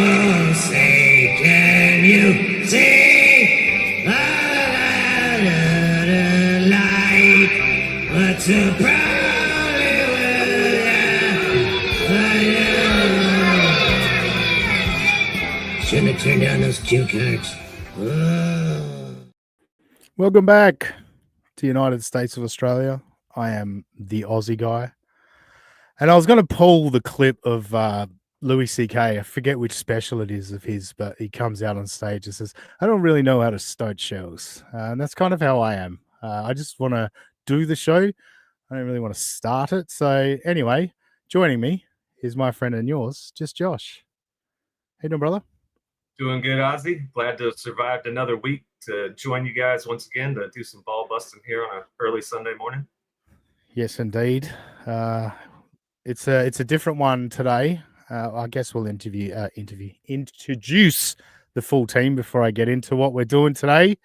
Oh, say, can you see the light? What's a probably shouldn't have turned down those cue cards. Oh. Welcome back to United States of Australia. I am the Aussie guy. And I was going to pull the clip of Louis C.K. I forget which special it is of his, but he comes out on stage and says, I don't really know how to start shows. And that's kind of how I am. I just want to do the show. I don't really want to start it. So anyway, joining me is my friend and yours, just Josh. How you doing, brother? Doing good, Ozzy. Glad to have survived another week to join you guys once again to do some ball busting here on an early Sunday morning. Yes, indeed. It's a different one today. I guess we'll introduce the full team before I get into what we're doing today.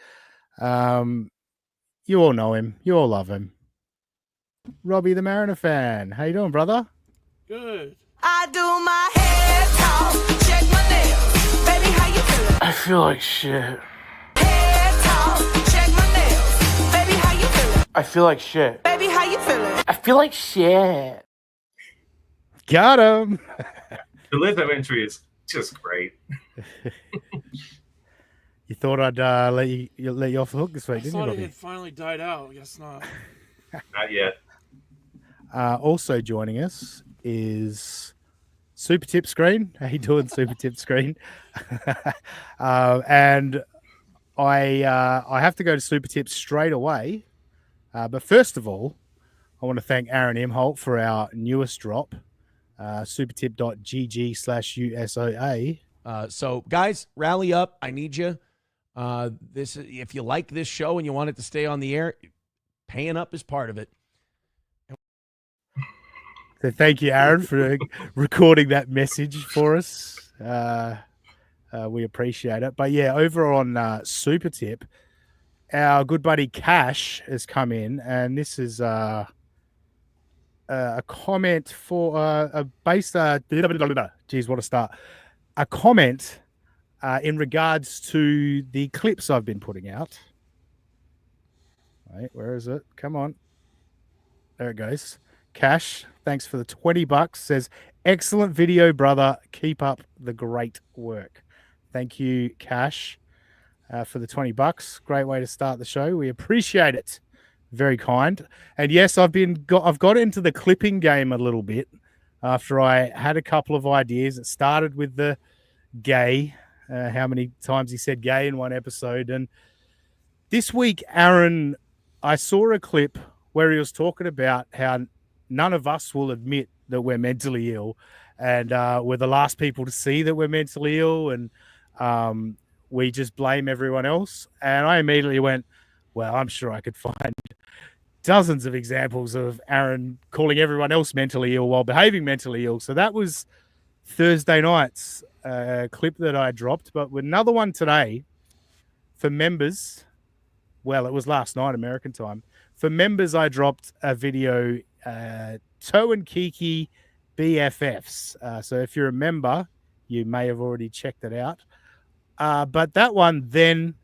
You all know him. You all love him. Robbie the Mariner fan. How you doing, brother? Good. I do my hair talk, check my nails. Baby, how you feeling? I feel like shit. Hair talk, check my nails. Baby, how you feeling? I feel like shit. Baby, how you feeling? I feel like shit. Got him. The litho entry is just great. You thought I'd let you off the hook this week, I didn't you, thought it Robbie? had finally died out. I guess not. Not yet. Also joining us is Super Tip Screen. How you doing, Super Tip Screen? And I have to go to Super Tip straight away. But first of all, I want to thank Aaron Imholt for our newest drop, supertip.gg/USOA. So, guys, rally up. I need you. If you like this show and you want it to stay on the air, paying up is part of it. So thank you, Aaron, for recording that message for us. We appreciate it. But yeah, over on Super Tip, our good buddy Cash has come in, and this is a comment for a comment in regards to the clips I've been putting out. Wait, where is it? Come on. There it goes. Cash, thanks for the $20. Says, excellent video, brother. Keep up the great work. Thank you, Cash, for the $20. Great way to start the show. We appreciate it. Very kind. And yes, I've got into the clipping game a little bit after I had a couple of ideas. It started with the gay, how many times he said gay in one episode. And this week, Aaron, I saw a clip where he was talking about how none of us will admit that we're mentally ill, and we're the last people to see that we're mentally ill, and we just blame everyone else. And I immediately went, well, I'm sure I could find dozens of examples of Aaron calling everyone else mentally ill while behaving mentally ill. So that was Thursday night's clip that I dropped. But with another one today for members, well, it was last night, American time. For members, I dropped a video, Toe and Kiki BFFs. So if you're a member, you may have already checked it out. But that one then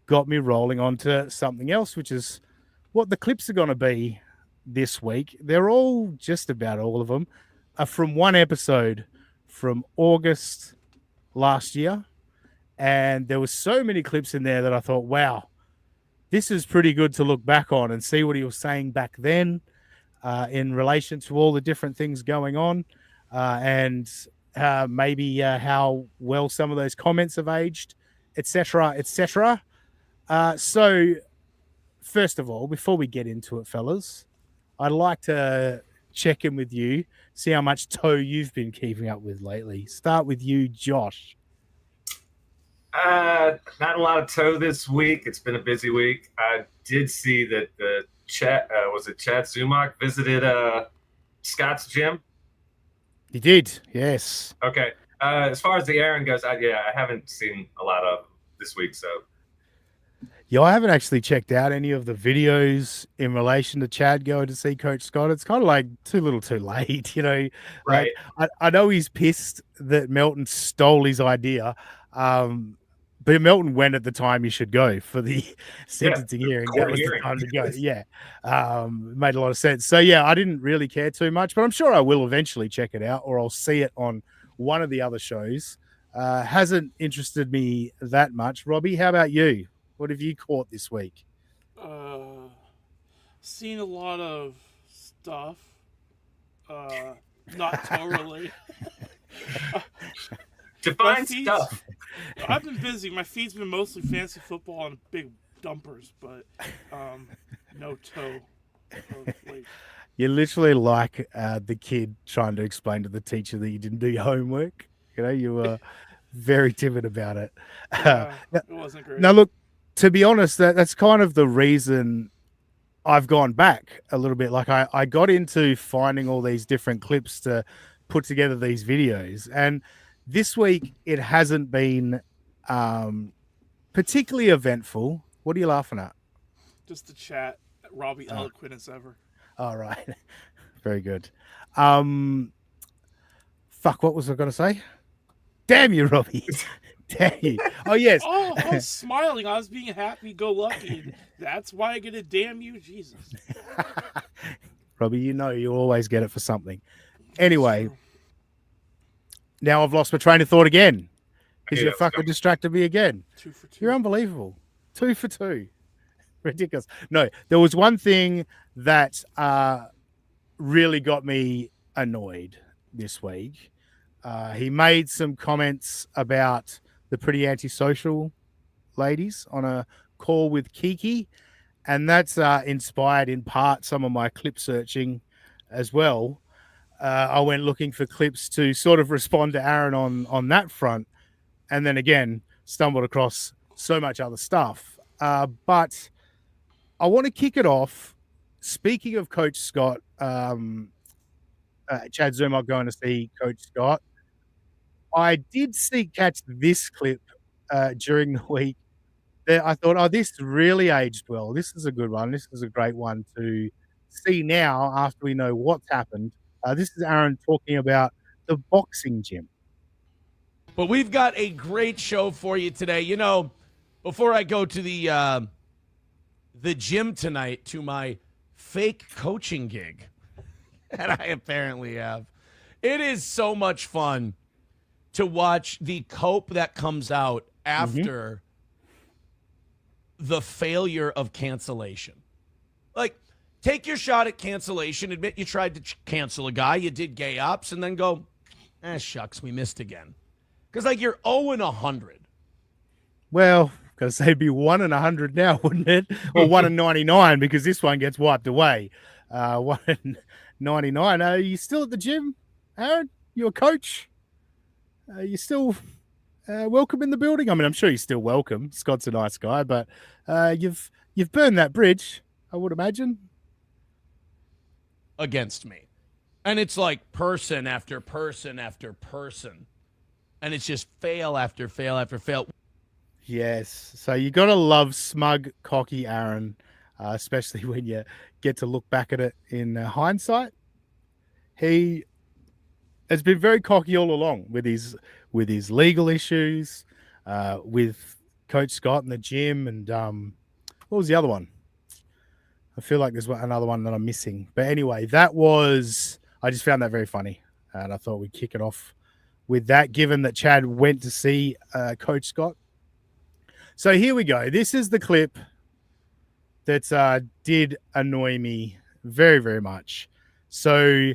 got me rolling onto something else, which is what the clips are going to be this week. They're all, just about all of them, are from one episode from August last year. And there were so many clips in there that I thought, wow, this is pretty good to look back on and see what he was saying back then in relation to all the different things going on, and maybe how well some of those comments have aged, etc., etc. So first of all, before we get into it, fellas, I'd like to check in with you, see how much toe you've been keeping up with lately. Start with you, Josh. Not a lot of toe this week. It's been a busy week. I did see that the Chad Zumock visited Scott's gym. He did, yes. Okay. As far as the Aaron goes, I haven't seen a lot of this week. So Yeah, I haven't actually checked out any of the videos in relation to Chad going to see Coach Scott. It's kind of like too little too late, you know. Right. Like I know he's pissed that Melton stole his idea. But Melton went at the time he should go for the sentencing hearing. That court was hearing. the time to go. Yeah. It made a lot of sense. So yeah, I didn't really care too much, but I'm sure I will eventually check it out, or I'll see it on one of the other shows. Hasn't interested me that much. Robbie, how about you? What have you caught this week? Seen a lot of stuff. Not totally. Define feeds- stuff. I've been busy. My feed's been mostly fantasy football and big dumpers, but no toe. Like, You're literally like the kid trying to explain to the teacher that you didn't do your homework. You know, you were very timid about it. it wasn't great. Now, look, to be honest, that's kind of the reason I've gone back a little bit. Like I got into finding all these different clips to put together these videos. And this week, it hasn't been particularly eventful. What are you laughing at? Just the chat. Robbie eloquent as ever. All right. Very good. Fuck, what was I going to say? Damn you, Robbie. Damn you. Oh, yes. Oh, I was smiling. I was being happy-go-lucky. That's why I get a damn you, Jesus. Robbie, you know you always get it for something. Anyway, now I've lost my train of thought again because Okay, you let's fucking go. distracted me again. 2 for 2. You're unbelievable. 2 for 2. Ridiculous. No, there was one thing that really got me annoyed this week. He made some comments about the pretty antisocial ladies on a call with Kiki, and that's inspired in part some of my clip searching as well. I went looking for clips to sort of respond to Aaron on that front, and then again stumbled across so much other stuff. But I want to kick it off. Speaking of Coach Scott, Chad Zumach going to see Coach Scott. I did catch this clip during the week that I thought, oh, this really aged well. This is a good one. This is a great one to see now after we know what's happened. This is Aaron talking about the boxing gym. But we've got a great show for you today. You know, before I go to the gym tonight to my fake coaching gig that I apparently have, it is so much fun to watch the cope that comes out after the failure of cancellation. Like, take your shot at cancellation. Admit you tried to cancel a guy. You did gay ops, and then go, shucks, we missed again. Because, like, you're 0-100. Well, gotta say it'd be 1 in 100 now, wouldn't it? Or 1 in 99 because this one gets wiped away. 1 in 99. Are you still at the gym, Aaron? You a coach? You still welcome in the building? I mean, I'm sure you're still welcome. Scott's a nice guy, but you've burned that bridge, I would imagine. Against me. And it's like person after person after person. And it's just fail after fail after fail. Yes. So you got to love smug, cocky Aaron, especially when you get to look back at it in hindsight. He has been very cocky all along with his legal issues, with Coach Scott in the gym, and what was the other one? I feel like there's another one that I'm missing. But anyway, I just found that very funny, and I thought we'd kick it off with that, given that Chad went to see Coach Scott. So here we go. This is the clip that did annoy me very, very much. So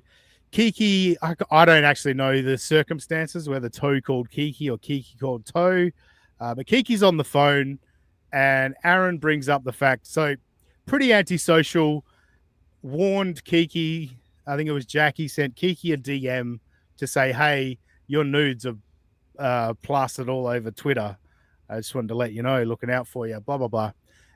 Kiki, I don't actually know the circumstances, whether Toe called Kiki or Kiki called Toe, but Kiki's on the phone, and Aaron brings up the fact, so pretty antisocial, warned Kiki, I think it was Jackie, sent Kiki a DM to say, hey, your nudes are plastered all over Twitter. I just wanted to let you know, looking out for you, blah, blah, blah.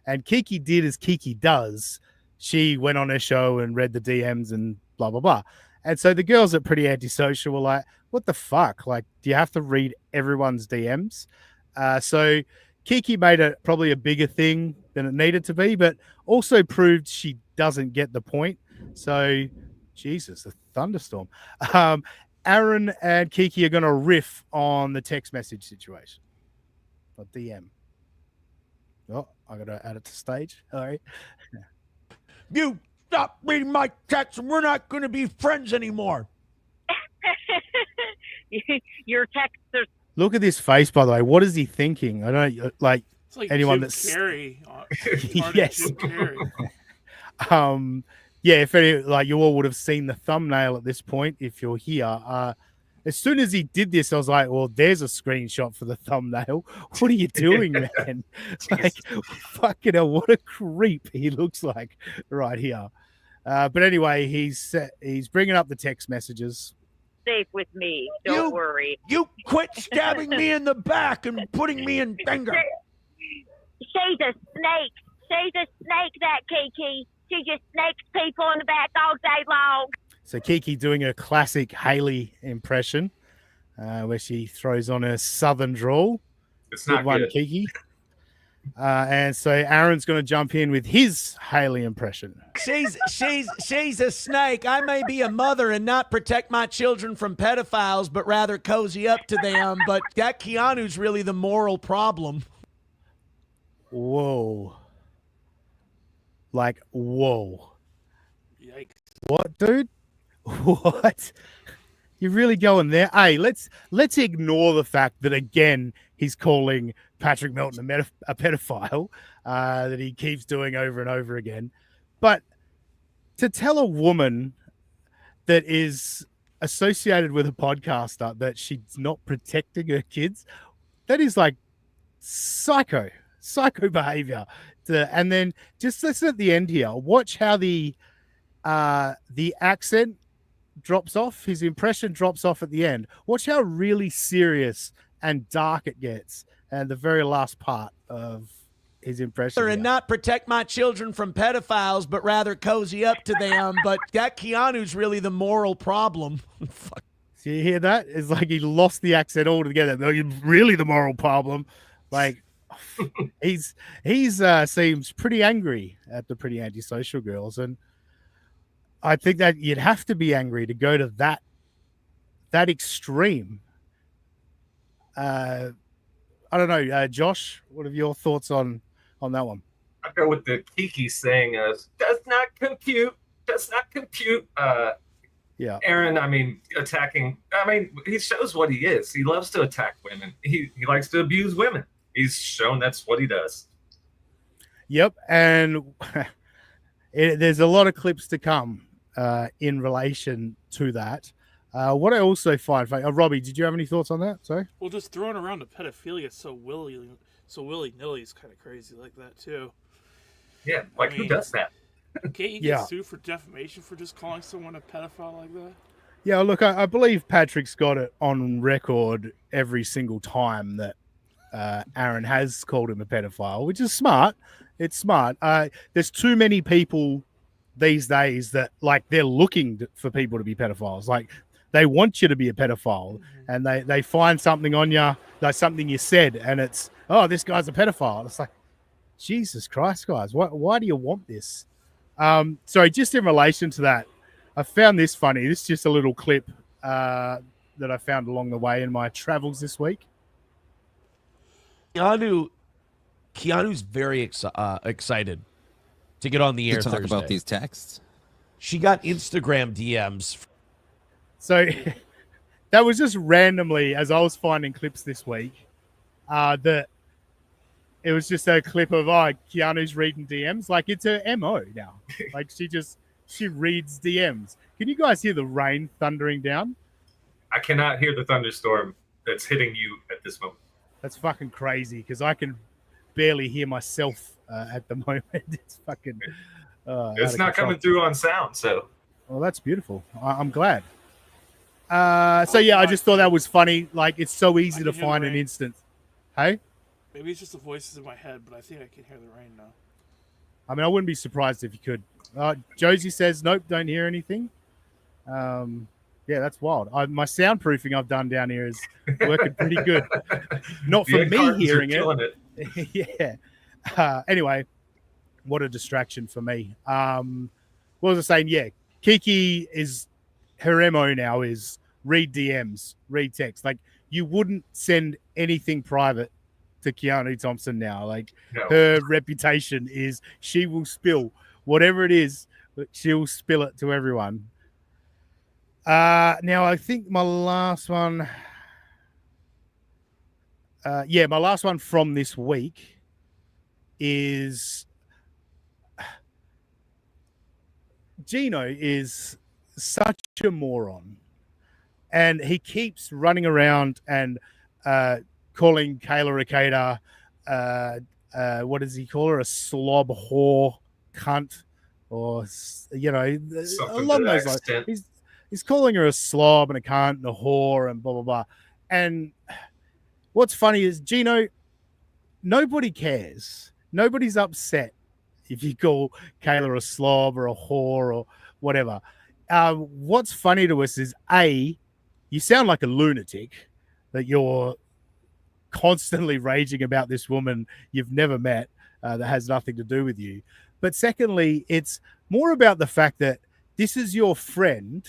And Kiki did as Kiki does. She went on her show and read the DMs and blah, blah, blah. And so the girls at Pretty Antisocial were like, what the fuck? Like, do you have to read everyone's DMs? So Kiki made it probably a bigger thing than it needed to be, but also proved she doesn't get the point. So, Jesus, a thunderstorm. Aaron and Kiki are going to riff on the text message situation. Or DM. Oh, I got to add it to stage. All right. You stop reading my text and we're not going to be friends anymore. Your text is Look at this face, by the way. What is he thinking? I don't like It's like anyone Jim that's Carrey. Yes. Jim Carrey. Yeah, if any, like you all would have seen the thumbnail at this point if you're here. As soon as he did this, I was like, well, there's a screenshot for the thumbnail. What are you doing, man? Like, fucking hell, what a creep he looks like right here. But anyway, he's bringing up the text messages. safe with me. Don't worry. You quit stabbing me in the back and putting me in danger. She's a snake. She's a snake, that Kiki. She just snakes people in the back all day long. So Kiki doing a classic Haley impression, where she throws on a southern drawl. It's not one, good. Kiki. And so Aaron's going to jump in with his Haley impression. She's a snake. I may be a mother and not protect my children from pedophiles, but rather cozy up to them. But that Keanu's really the moral problem. Whoa. Like, whoa. Yikes. What, dude? What? You're really going there? Hey, let's ignore the fact that, again, he's calling Patrick Melton a pedophile that he keeps doing over and over again. But to tell a woman that is associated with a podcaster that she's not protecting her kids, that is like psycho behavior. And then just listen at the end here. Watch how the accent drops off. His impression drops off at the end. Watch how really serious and dark it gets. And the very last part of his impression. And not protect my children from pedophiles, but rather cozy up to them. But that Keanu's really the moral problem. Fuck. So you hear that? It's like he lost the accent altogether. No, you're really the moral problem. Like he's seems pretty angry at the pretty antisocial girls, and I think that you'd have to be angry to go to that extreme. I don't know, Josh. What are your thoughts on that one? I go with the Kiki saying, "Does not compute. Does not compute." Yeah, Aaron. I mean, attacking. I mean, he shows what he is. He loves to attack women. He likes to abuse women. He's shown that's what he does. Yep, and there's a lot of clips to come in relation to that. What I also find, Robbie, did you have any thoughts on that? Sorry. Well, just throwing around the pedophilia so willy nilly is kind of crazy like that too. Yeah, like who does that? Can't you get sued for defamation for just calling someone a pedophile like that? Yeah, look, I believe Patrick's got it on record every single time that Aaron has called him a pedophile, which is smart. It's smart. There's too many people these days that like they're looking for people to be pedophiles. Like they want you to be a pedophile, and they find something on you, like something you said, and it's, oh, this guy's a pedophile. It's like, Jesus Christ, guys, why do you want this? So just in relation to that, I found this funny. This is just a little clip that I found along the way in my travels this week. Keanu's very excited to get on the air to talk Thursday. about these texts. She got Instagram DMs. So that was just randomly, as I was finding clips this week, that it was just a clip of, Keanu's reading DMs. Like, it's her MO now. Like, she reads DMs. Can you guys hear the rain thundering down? I cannot hear the thunderstorm that's hitting you at this moment. That's fucking crazy, because I can barely hear myself at the moment. It's fucking... It's not coming through on sound, so... Well, that's beautiful. I'm glad. So, yeah, I just thought that was funny. Like, it's so easy to find an instance. Hey? Maybe it's just the voices in my head, but I think I can hear the rain now. I mean, I wouldn't be surprised if you could. Josie says, nope, don't hear anything. Yeah, that's wild. My soundproofing I've done down here is working pretty good. Not for me hearing it. Yeah. Anyway, what a distraction for me. What was I saying? Yeah, Kiki is her MO now is read DMs, read text. Like you wouldn't send anything private to Keanu Thompson now. Like No. her reputation is she will spill whatever it is, but she'll spill it to everyone. Now I think my last one. My last one from this week is Gino is such a moron, and he keeps running around and calling Kayla Ricada, what does he call her? A slob whore, cunt, or Something along to that those lines. extent. He's calling her a slob and a cunt and a whore and blah blah blah. And what's funny is Gino, nobody cares. Nobody's upset if you call Kayla a slob or a whore or whatever. What's funny to us is you sound like a lunatic that you're constantly raging about this woman you've never met that has nothing to do with you. But secondly, it's more about the fact that this is your friend,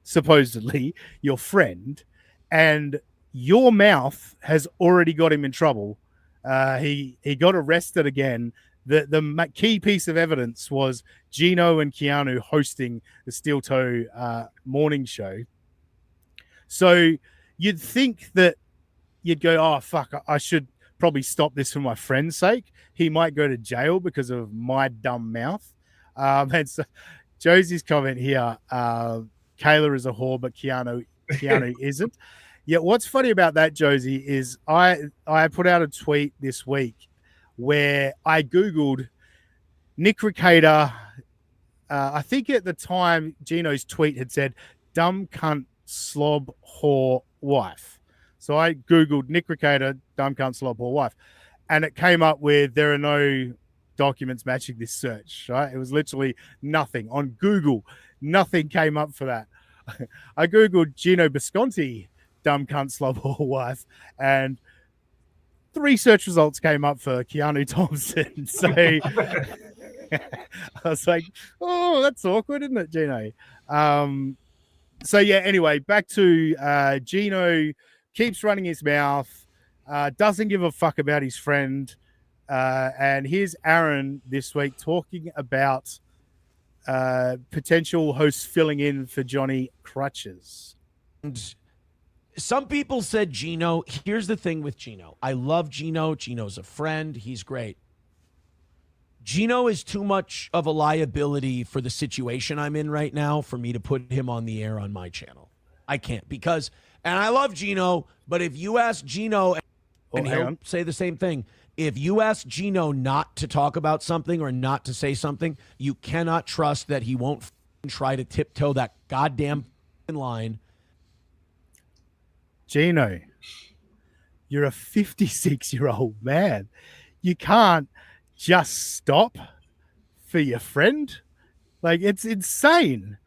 supposedly your friend, and your mouth has already got him in trouble. He got arrested again. The key piece of evidence was Gino and Keanu hosting the Steel Toe morning show. So you'd think that you'd go, oh, fuck, I should probably stop this for my friend's sake. He might go to jail because of my dumb mouth. And so Josie's comment here, Kayla is a whore, but Keanu isn't. Yeah, what's funny about that, Josie, is I put out a tweet this week where I Googled Nick Recader. I think at the time Gino's tweet had said, dumb cunt, slob, whore, wife. So I Googled Nick Recader, dumb cunt, slob, whore, wife. And it came up with there are no documents matching this search, right? It was literally nothing. On Google, nothing came up for that. I Googled Gino Bisconti, dumb cunt, slob, whore, wife, and 3 search results came up for Keanu Thompson. So I was like, oh, that's awkward, isn't it, Gino? So yeah, anyway, back to Gino keeps running his mouth, doesn't give a fuck about his friend. And here's Aaron this week talking about potential hosts filling in for Johnny Crutches. And some people said Gino. Here's the thing with Gino. I love Gino. Gino's a friend. He's great. Gino is too much of a liability for the situation I'm in right now for me to put him on the air on my channel. I can't because, and I love Gino, but if you ask Gino, and he'll say the same thing, if you ask Gino not to talk about something or not to say something, you cannot trust that he won't try to tiptoe that goddamn line. Gino, you're a 56-year-old man. You can't just stop for your friend. Like, it's insane.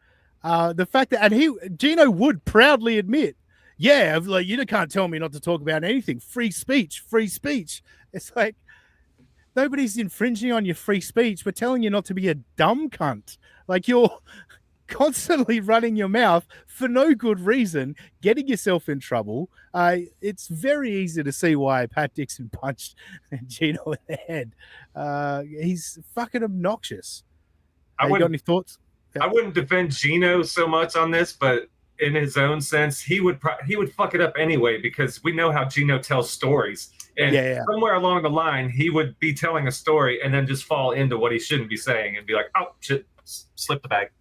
The fact that, and Gino would proudly admit, yeah, like, you can't tell me not to talk about anything. Free speech, free speech. It's like, nobody's infringing on your free speech. We're telling you not to be a dumb cunt. Like, you're constantly running your mouth for no good reason, getting yourself in trouble. It's very easy to see why Pat Dixon punched Gino in the head. He's fucking obnoxious. You got any thoughts? I wouldn't defend Gino so much on this, but in his own sense, he would fuck it up anyway because we know how Gino tells stories. And somewhere along the line, he would be telling a story and then just fall into what he shouldn't be saying and be like, oh, shit, slip the bag.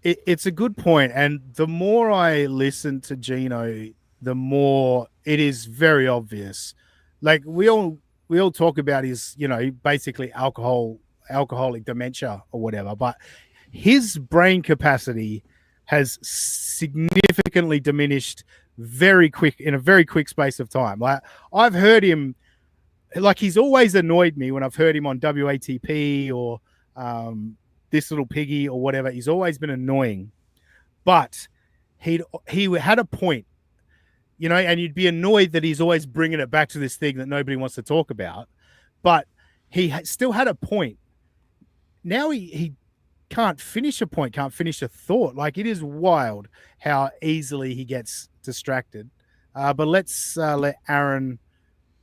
It's a good point. And the more I listen to Gino, the more it is very obvious. Like we all talk about his, basically alcoholic dementia or whatever, but his brain capacity has significantly diminished in a very quick space of time. Like I've heard him, like he's always annoyed me when I've heard him on WATP or This Little Piggy or whatever. He's always been annoying, but he had a point, and you'd be annoyed that he's always bringing it back to this thing that nobody wants to talk about, but he still had a point. now he can't finish a point, can't finish a thought. Like, it is wild how easily he gets distracted. But let's let Aaron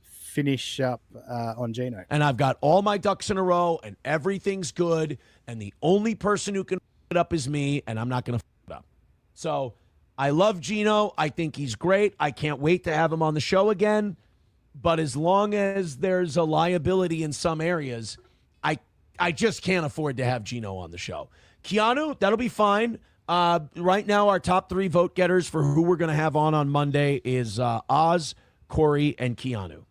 finish up on Gino. And I've got all my ducks in a row, and everything's good, and the only person who can f it up is me, and I'm not going to f it up. So I love Gino. I think he's great. I can't wait to have him on the show again. But as long as there's a liability in some areas, I just can't afford to have Gino on the show. Keanu, that'll be fine. Right now, our top 3 vote getters for who we're going to have on Monday is Oz, Corey, and Keanu.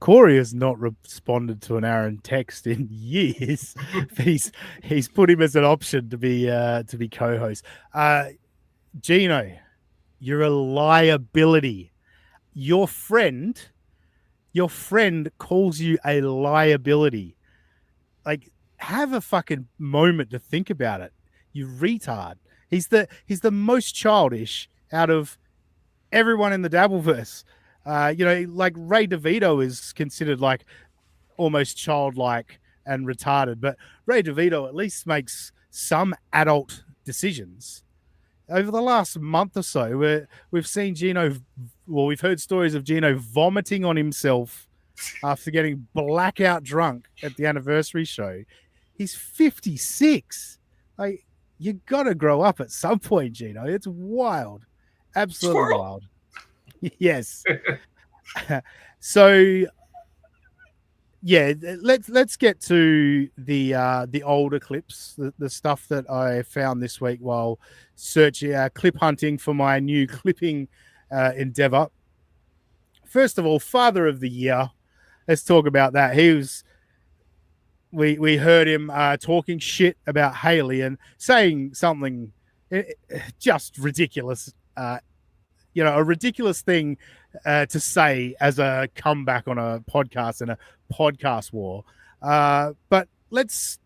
Corey has not responded to an Aaron text in years. he's put him as an option to be co-host. Gino, you're a liability. Your friend calls you a liability. Like, have a fucking moment to think about it. You retard. He's the most childish out of everyone in the Dabbleverse. Like Ray DeVito is considered like almost childlike and retarded, but Ray DeVito at least makes some adult decisions. Over the last month or so, we've seen we've heard stories of Gino vomiting on himself after getting blackout drunk at the anniversary show. He's 56. You gotta grow up at some point, Gino. It's wild. Absolutely Squirrel. wild. Yes. So yeah, let's get to the older clips, the stuff that I found this week while searching clip hunting for my new clipping endeavor. First of all, Father of the Year. Let's talk about that. We heard him talking shit about Haley and saying something just ridiculous. A ridiculous thing to say as a comeback on a podcast and a podcast war. But let's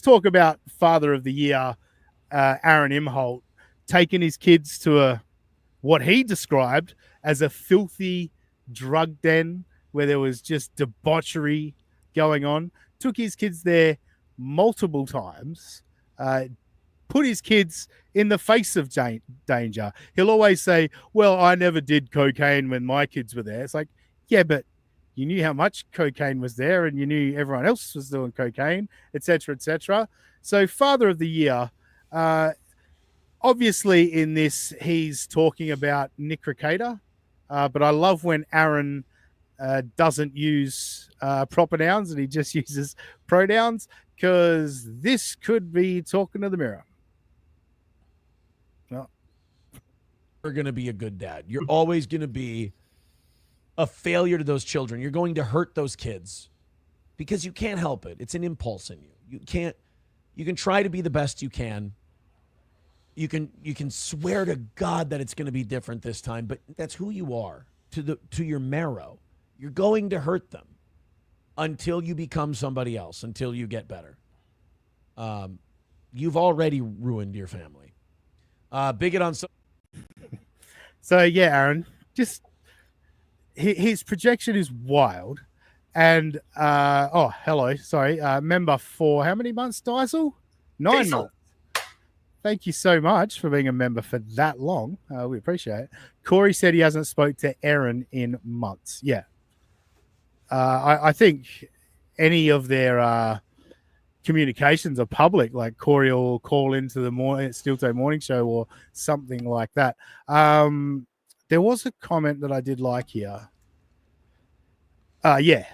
talk about Father of the Year, Aaron Imholt, taking his kids to what he described as a filthy drug den where there was just debauchery going on. Took his kids there multiple times, put his kids in the face of danger. He'll always say, well, I never did cocaine when my kids were there. It's like, yeah, but you knew how much cocaine was there and you knew everyone else was doing cocaine, etc., etc. So Father of the Year, obviously in this, he's talking about Nick Rekieta, but I love when Aaron doesn't use proper nouns and he just uses pronouns, because this could be talking to the mirror. You're going to be a good dad. You're always going to be a failure to those children. You're going to hurt those kids because you can't help it. It's an impulse in you. You can try to be the best you can. You can swear to God that it's going to be different this time, but that's who you are to your marrow. You're going to hurt them until you become somebody else, until you get better. You've already ruined your family. Bigot on. So yeah, Aaron, just his projection is wild. And hello, sorry, member for how many months, Diesel? 9 months. Thank you so much for being a member for that long. We appreciate it. Corey said he hasn't spoke to Aaron in months. Yeah. I think any of their communications are public, like Corey will call into the Steel Toe Morning Show or something like that. There was a comment that I did like here. Yeah.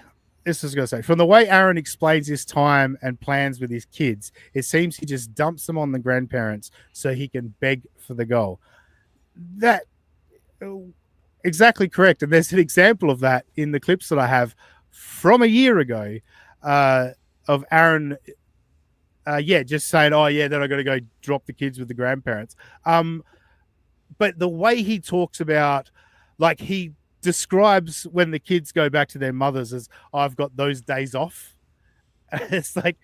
This is going to say, from the way Aaron explains his time and plans with his kids, it seems he just dumps them on the grandparents so he can beg for the goal. That exactly correct. And there's an example of that in the clips that I have from a year ago of Aaron, just saying, oh, yeah, then I got to go drop the kids with the grandparents. But the way he talks about, like, he describes when the kids go back to their mothers as, I've got those days off. It's like,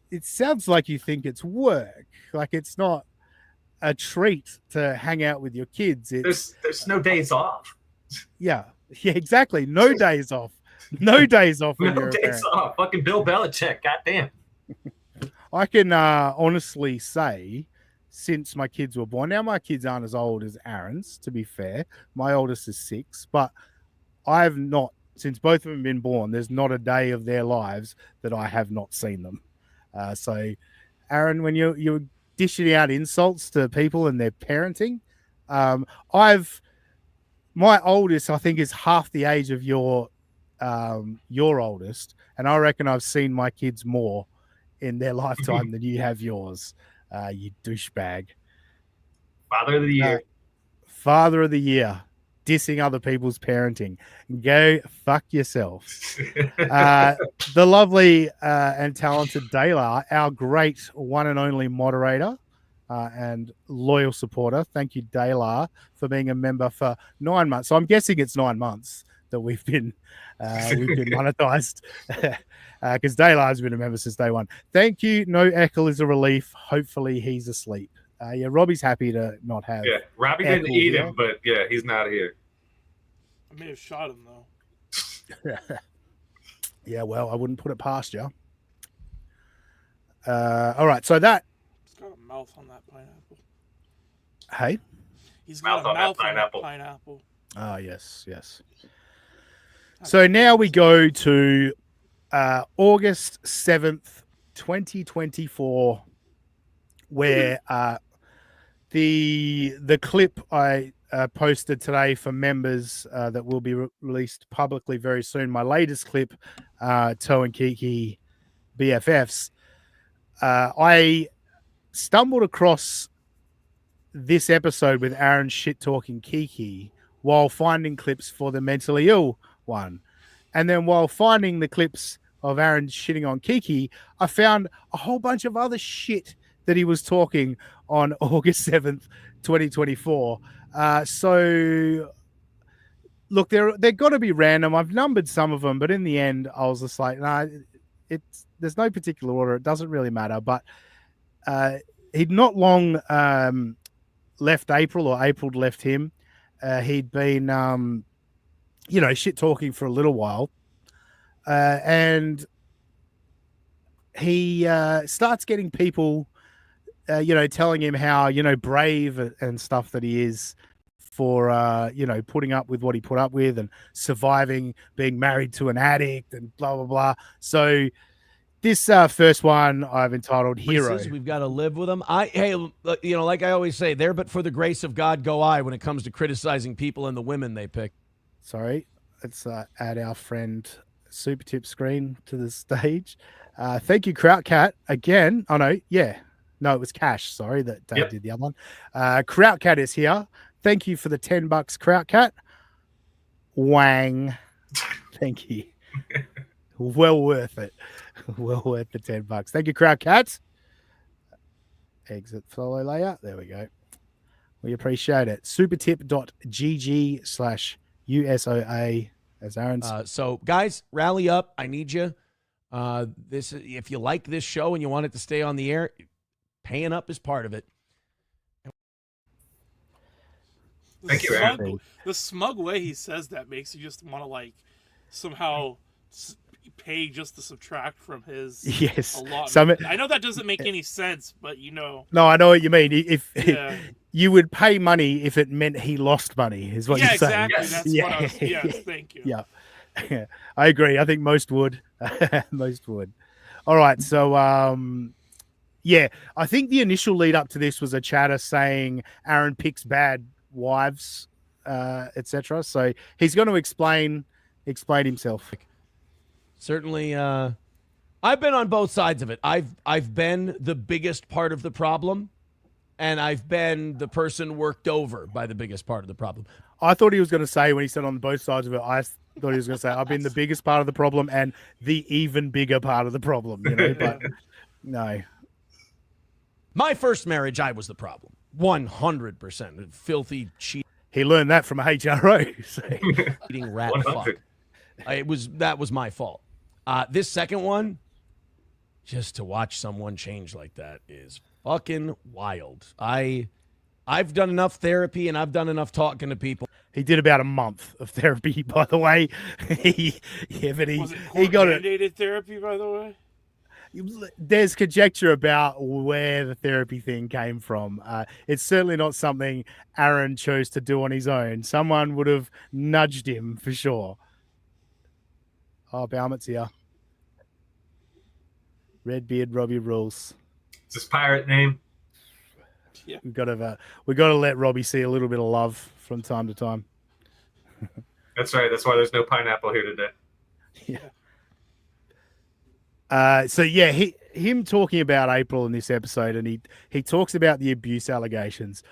it sounds like you think it's work. Like, it's not a treat to hang out with your kids. There's no days off. Yeah, exactly. No days off. No days off when No you're a days parent. off. Fucking Bill Belichick. Goddamn. I can honestly say, since my kids were born, now my kids aren't as old as Aaron's, to be fair. My oldest is 6, but I've not, since both of them have been born, there's not a day of their lives that I have not seen them. So, Aaron, when you're dishing out insults to people and their parenting, my oldest, I think, is half the age of your oldest, and I reckon I've seen my kids more in their lifetime than you have yours. You douchebag. Father of the year. Father of the year, dissing other people's parenting. Go fuck yourself. The lovely and talented Dayla, our great one and only moderator and loyal supporter. Thank you, Dayla, for being a member for 9 months. So I'm guessing it's 9 months that we've been monetized, because Dayla has been a member since day one. Thank you. No Eccles is a relief. Hopefully he's asleep. Yeah, Robbie's happy to not have. Yeah, Robbie didn't eat him, but yeah, he's not here. I may have shot him though. Yeah, well, I wouldn't put it past you. All right, so that. He's got a mouth on that pineapple. Hey. He's got a mouth on that pineapple. Oh, yes. So now we go to August 7th, 2024, where the clip I posted today for members that will be released publicly very soon, my latest clip, Toe and Kiki BFFs, I stumbled across this episode with Aaron shit-talking Kiki while finding clips for the mentally ill one. And then while finding the clips of Aaron shitting on Kiki, I found a whole bunch of other shit that he was talking on August 7th, 2024. So, look, they're got to be random. I've numbered some of them, but in the end, I was just like, nah, there's no particular order. It doesn't really matter. But he'd not long left April, or April left him. He'd been, shit talking for a little while. And he starts getting people, telling him how, brave and stuff that he is for, putting up with what he put up with and surviving being married to an addict and blah, blah, blah. So this first one I've entitled Hero. We've got to live with them. Like I always say, there but for the grace of God go I when it comes to criticizing people and the women they pick. Sorry, let's add our friend Super Tip Screen to the stage. Thank you, Kraut Cat. Again, it was Cash. Sorry, that Dave did the other one. Kraut Cat is here. Thank you for the $10, Kraut Cat. Wang. Thank you. Well worth it. Well worth the $10. Thank you, Kraut Cat. Exit follow layout. There we go. We appreciate it. Supertip.gg/USOA as Aaron's. So, guys, rally up. I need you. If you like this show and you want it to stay on the air, paying up is part of it. Thank you, Aaron. The smug way he says that makes you just want to somehow pay just to subtract from his allotment. I know that doesn't make any sense, but No, I know what you mean. If you would pay money if it meant he lost money, is what you're saying. Exactly. That's what I was. Yes, thank you. Yeah, I agree. I think most would. Most would. All right, so I think the initial lead up to this was a chatter saying Aaron picks bad wives, etc. So he's going to explain himself. Certainly, I've been on both sides of it. I've been the biggest part of the problem, and I've been the person worked over by the biggest part of the problem. I thought he was going to say, when he said on both sides of it, I thought he was going to say, I've been the biggest part of the problem and the even bigger part of the problem, but no. My first marriage, I was the problem. 100%. Filthy, cheating. He learned that from a HRO. So. Eating rat fuck. That was my fault. This second one, just to watch someone change like that is fucking wild. I've done enough therapy and I've done enough talking to people. He did about a month of therapy, by the way. But he got it. Mandated therapy, by the way. There's conjecture about where the therapy thing came from. It's certainly not something Aaron chose to do on his own. Someone would have nudged him for sure. Oh, Baumet's here. Redbeard Robbie rules. It's his pirate name. Yeah. We got to let Robbie see a little bit of love from time to time. That's right. That's why there's no pineapple here today. Yeah. Him talking about April in this episode, and he talks about the abuse allegations.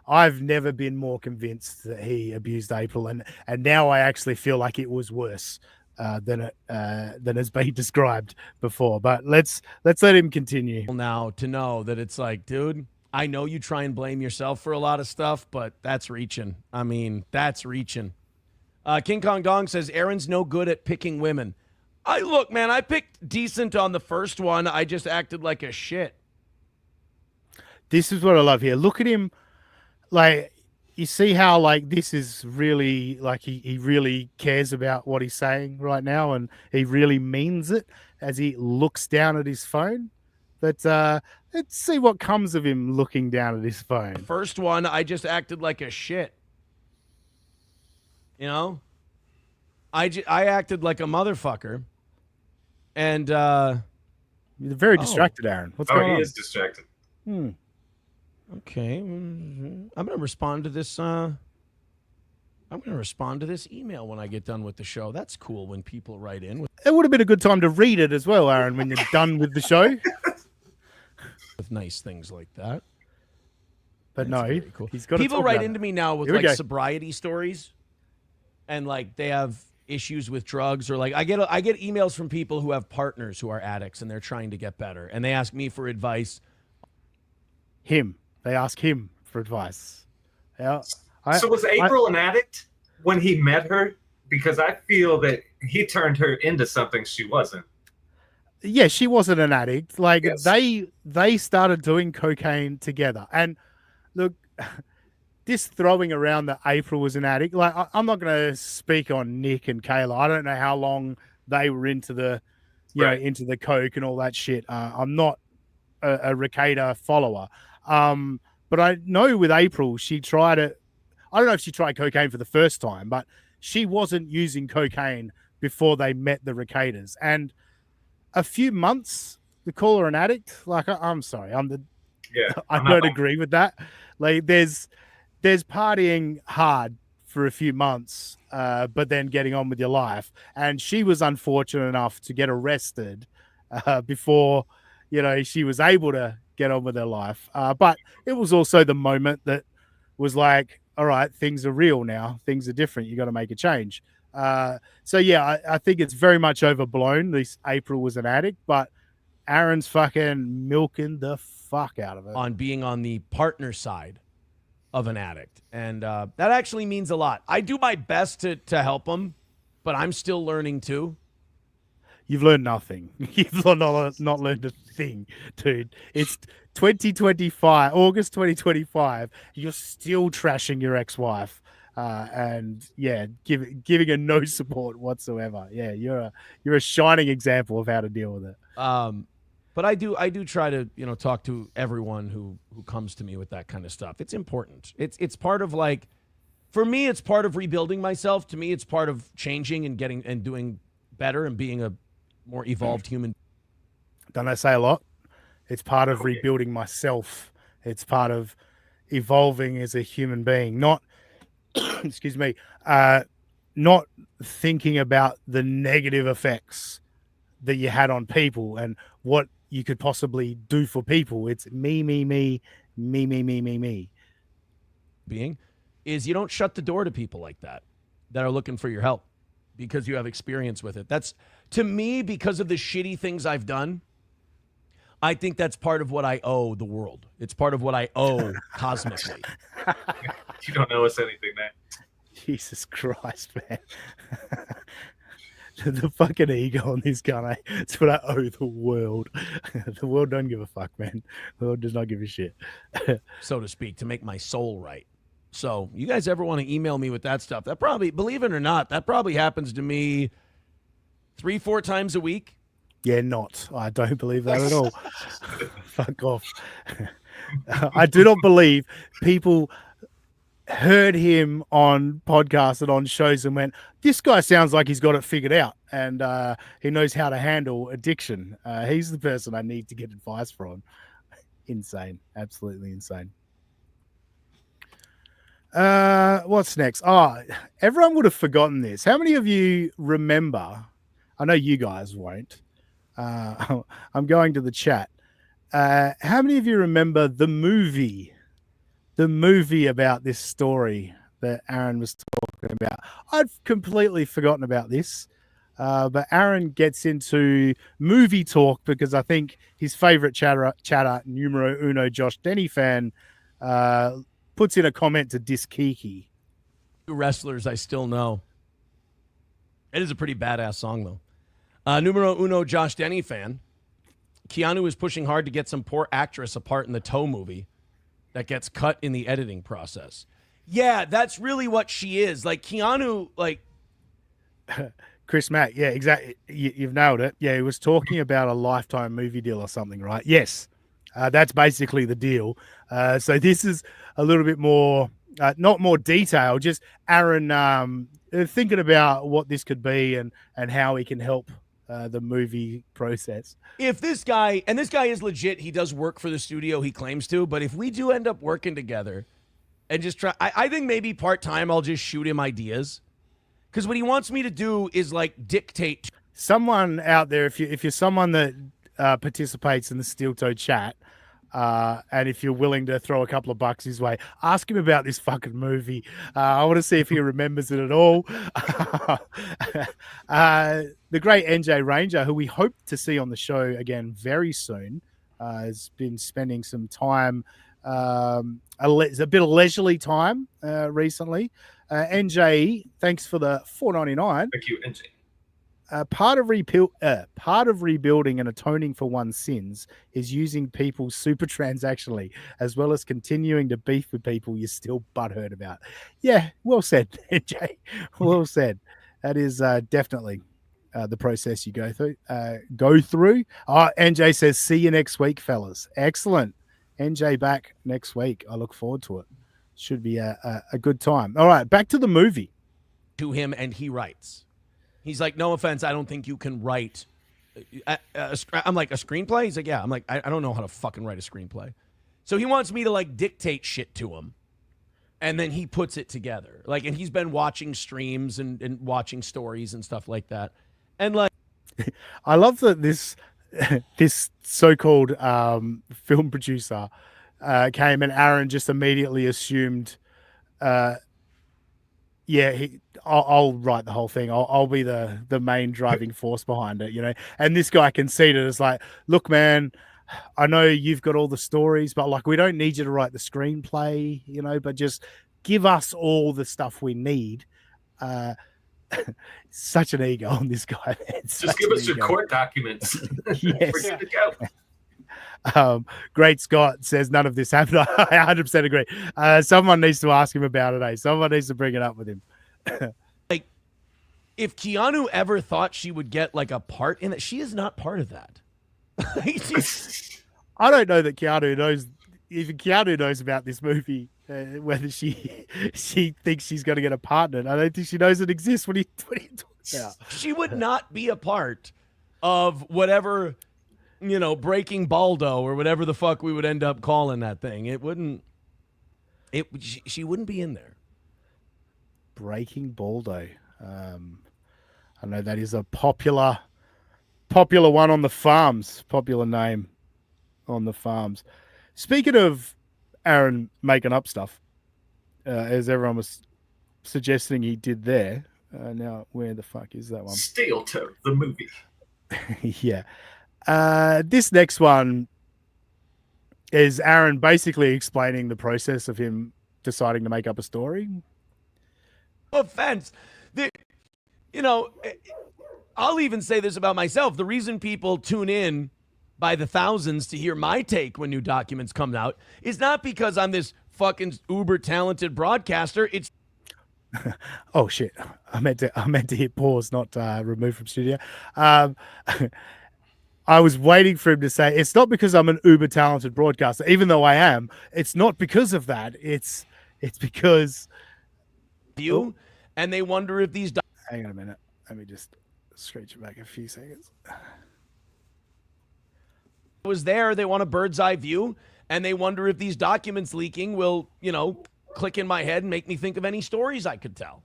I've never been more convinced that he abused April, and now I actually feel like it was worse than has been described before. But let's let him continue. Now to know that it's like, dude, I know you try and blame yourself for a lot of stuff, but that's reaching. I mean, that's reaching. King Kong Dong says Aaron's no good at picking women. Look, man, I picked decent on the first one. I just acted like a shit. This is what I love here. Look at him. Like, you see how, like, this is really, like, he really cares about what he's saying right now, and he really means it as he looks down at his phone. But let's see what comes of him looking down at his phone. First one, I just acted like a shit. You know? I acted like a motherfucker. And you're very distracted, Aaron. What's going on? He is distracted. Okay, I'm going to respond to this. I'm going to respond to this email when I get done with the show. That's cool when people write in. It would have been a good time to read it as well, Aaron, when you're done with the show. With nice things like that. But that's no, cool. He's got people write into me now with like sobriety stories, and like they have issues with drugs, or like I get emails from people who have partners who are addicts and they're trying to get better, and they ask me for advice. They ask him for advice. Yeah. So was April an addict when he met her? Because I feel that he turned her into something she wasn't. Yeah, she wasn't an addict. Like, yes. they started doing cocaine together. And look, this throwing around that April was an addict, like, I'm not going to speak on Nick and Kayla. I don't know how long they were into the, into the coke and all that shit. I'm not a Rekieta follower. But I know with April, she tried it. I don't know if she tried cocaine for the first time, but she wasn't using cocaine before they met the Rekietas. And a few months to call her an addict, like, I'm sorry, I don't agree with that. Like, there's partying hard for a few months, but then getting on with your life. And she was unfortunate enough to get arrested before, she was able to get on with her life. But it was also the moment that was like, all right, things are real now. Things are different. You got to make a change. I think it's very much overblown. This April was an addict, but Aaron's fucking milking the fuck out of it. On being on the partner side of an addict. And that actually means a lot. I do my best to help him, but I'm still learning too. You've learned nothing. You've not learned a thing, dude. It's 2025, August 2025. You're still trashing your ex-wife, and giving her no support whatsoever. Yeah, you're a shining example of how to deal with it. But I do try to talk to everyone who comes to me with that kind of stuff. It's important. It's part of, like, for me, it's part of rebuilding myself. To me, it's part of changing and getting and doing better and being a more evolved human. Don't I say a lot? It's part of rebuilding myself. It's part of evolving as a human being, not excuse me, not thinking about the negative effects that you had on people and what you could possibly do for people. It's me. Being is you don't shut the door to people like that are looking for your help because you have experience with it. That's, to me, because of the shitty things I've done, I think that's part of what I owe the world. It's part of what I owe cosmically. You don't owe us anything, man. Jesus Christ, man. The fucking ego on this guy. It's what I owe the world. The world don't give a fuck, man. The world does not give a shit. So to speak, to make my soul right. So you guys ever want to email me with that stuff? That probably, believe it or not, that probably happens to me 3-4 times a week. Yeah, not. I don't believe that at all. Fuck off. I do not believe people heard him on podcasts and on shows and went, this guy sounds like he's got it figured out and he knows how to handle addiction. He's the person I need to get advice from. Insane. Absolutely insane. What's next? Oh, everyone would have forgotten this. How many of you remember? I know you guys won't. I'm going to the chat. How many of you remember the movie about this story that Aaron was talking about? I'd completely forgotten about this. But Aaron gets into movie talk because I think his favorite chatter numero uno, Josh Denny fan, puts in a comment to diss Kiki. Wrestlers I still know. It is a pretty badass song, though. Numero uno, Josh Denny fan. Keanu is pushing hard to get some poor actress a part in the Toe movie that gets cut in the editing process. Yeah, that's really what she is. Like, Keanu, like... Chris Mack, yeah, exactly. You've nailed it. Yeah, he was talking about a Lifetime movie deal or something, right? Yes, that's basically the deal. So this is a little bit more, not more detailed, just Aaron thinking about what this could be and how he can help the movie process. If this guy, and this guy is legit, he does work for the studio he claims to, but if we do end up working together and just try, I think maybe part-time I'll just shoot him ideas. Because what he wants me to do is like dictate. Someone out there, if you're someone that participates in the Steel Toe chat, and if you're willing to throw a couple of bucks his way, ask him about this fucking movie. I want to see if he remembers it at all. The great NJ Ranger, who we hope to see on the show again very soon, has been spending some time, a bit of leisurely time recently. NJ, thanks for the $4.99. Thank you, NJ. Part of rebuilding and atoning for one's sins is using people super transactionally, as well as continuing to beef with people you're still butthurt about. Yeah, well said, NJ. Well said. That is definitely the process you go through. NJ says, see you next week, fellas. Excellent. NJ back next week. I look forward to it. Should be a good time. All right, back to the movie. To him, and he writes. He's like, no offense, I don't think you can write. I'm like, a screenplay? He's like, yeah. I'm like, I don't know how to fucking write a screenplay. So he wants me to like dictate shit to him, and then he puts it together. Like, and he's been watching streams and watching stories and stuff like that. And like, I love that this so-called film producer came and Aaron just immediately assumed, I'll write the whole thing. I'll be the main driving force behind it, you know. And this guy conceded as like, look, man, I know you've got all the stories, but like, we don't need you to write the screenplay, you know, but just give us all the stuff we need. Such an ego on this guy, man. Just give us your court documents. Yes. We're good to go. Great Scott says none of this happened. I 100% agree. Someone needs to ask him about it. Someone needs to bring it up with him. Like, if Keanu ever thought she would get like a part in it, she is not part of that. I don't know that Keanu knows. Even Keanu knows about this movie. Whether she thinks she's going to get a partner, I don't think she knows it exists. What are you talking about? She would not be a part of whatever, you know, Breaking Baldo or whatever the fuck we would end up calling that thing. It wouldn't. She wouldn't be in there. Breaking Baldo. I know that is a popular one on the farms. Popular name on the farms. Speaking of Aaron making up stuff, as everyone was suggesting he did there. Now, where the fuck is that one? Steel Toe, the movie. Yeah. This next one is Aaron basically explaining the process of him deciding to make up a story. Offense. You know, I'll even say this about myself. The reason people tune in by the thousands to hear my take when new documents come out is not because I'm this fucking uber talented broadcaster. It's oh shit! I meant to hit pause, not remove from studio. I was waiting for him to say it's not because I'm an uber talented broadcaster, even though I am. It's not because of that. It's because you, and they wonder if these. Hang on a minute. Let me just stretch it back a few seconds. Was there? They want a bird's eye view, and they wonder if these documents leaking will, click in my head and make me think of any stories I could tell.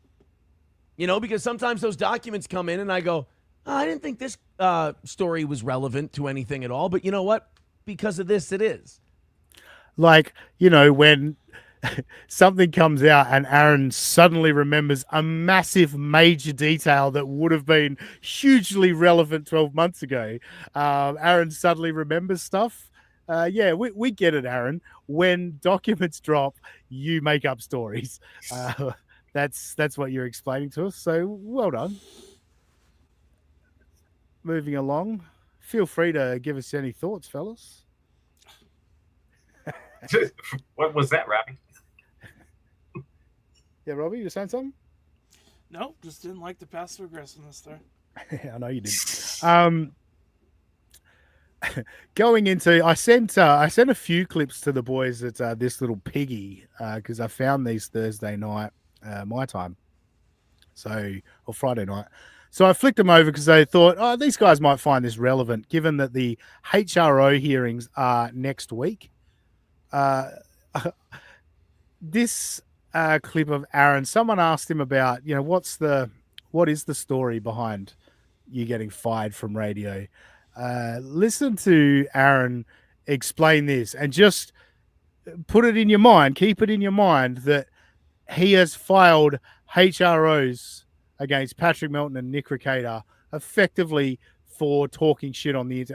Because sometimes those documents come in and I go, oh, I didn't think this story was relevant to anything at all. But you know what? Because of this, it is. Like, when something comes out and Aaron suddenly remembers a massive major detail that would have been hugely relevant 12 months ago. Aaron suddenly remembers stuff. Yeah, we get it, Aaron. When documents drop, you make up stories. That's what you're explaining to us. So well done. Moving along. Feel free to give us any thoughts, fellas. What was that, Robbie? Yeah, Robbie, you saying something? No, just didn't like the passive aggressiveness there. I know you didn't. Going into, I sent a few clips to the boys at This Little Piggy because I found these Thursday night my time, or Friday night. So I flicked them over because I thought, oh, these guys might find this relevant, given that the HRO hearings are next week. This clip of Aaron, someone asked him about, what is the story behind you getting fired from radio? Listen to Aaron explain this and just put it in your mind, keep it in your mind that he has filed HROs against Patrick Melton and Nick Rekieta effectively for talking shit on the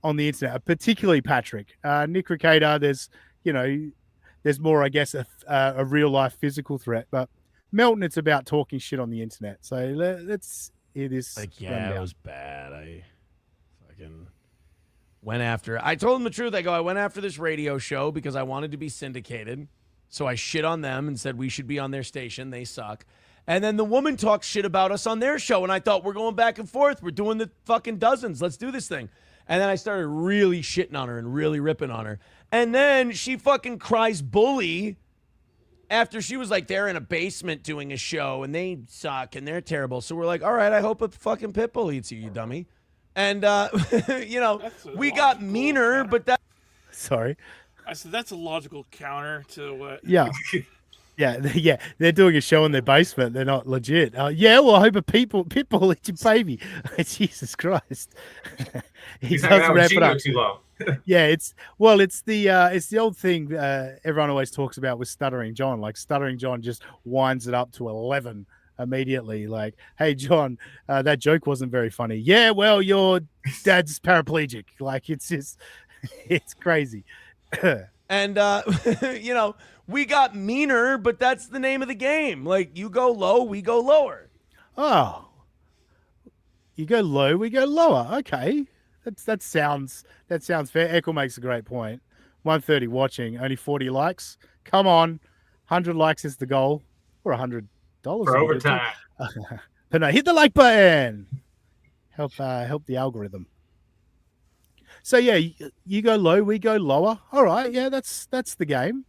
internet, particularly Patrick. Nick Rekieta, there's more, I guess, a real life physical threat, but Melton, it's about talking shit on the internet. So let's hear this. It was bad. I fucking went after. I told him the truth. I went after this radio show because I wanted to be syndicated. So I shit on them and said we should be on their station. They suck. And then the woman talks shit about us on their show. And I thought, we're going back and forth. We're doing the fucking dozens. Let's do this thing. And then I started really shitting on her and really ripping on her. And then she fucking cries bully after she was like, they're in a basement doing a show and they suck and they're terrible. So we're like, all right, I hope a fucking pit bull eats you, you dummy. And, we got meaner, but that. Sorry. I said, that's a logical counter to what. Yeah. Yeah, they're doing a show in their basement. They're not legit. Yeah, well, I hope a pit bull eats your baby. Jesus Christ. He's hanging out with Gino too long. Yeah, it's the old thing everyone always talks about with Stuttering John. Like Stuttering John just winds it up to 11 immediately. Like, hey, John, that joke wasn't very funny. Yeah, well, your dad's paraplegic. Like, it's just, it's crazy. And, we got meaner, but that's the name of the game. Like, you go low, we go lower. Oh, you go low, we go lower. Okay. That sounds fair. Echo makes a great point. 130 watching, only 40 likes. Come on. 100 likes is the goal. Or $100. For overtime. But no, hit the like button. Help the algorithm. So yeah, you go low, we go lower. All right, yeah, that's the game.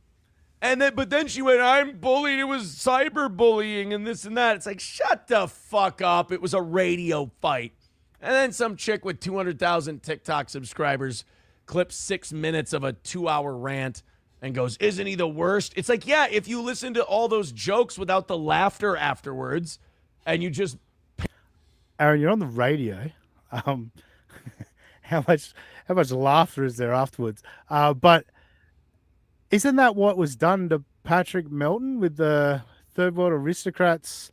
But then she went, I'm bullied. It was cyberbullying and this and that. It's like, shut the fuck up. It was a radio fight. And then some chick with 200,000 TikTok subscribers clips 6 minutes of a 2-hour rant and goes, isn't he the worst? It's like, yeah, if you listen to all those jokes without the laughter afterwards and you just. Aaron, you're on the radio. How much laughter is there afterwards? But isn't that what was done to Patrick Melton with the Third World Aristocrats?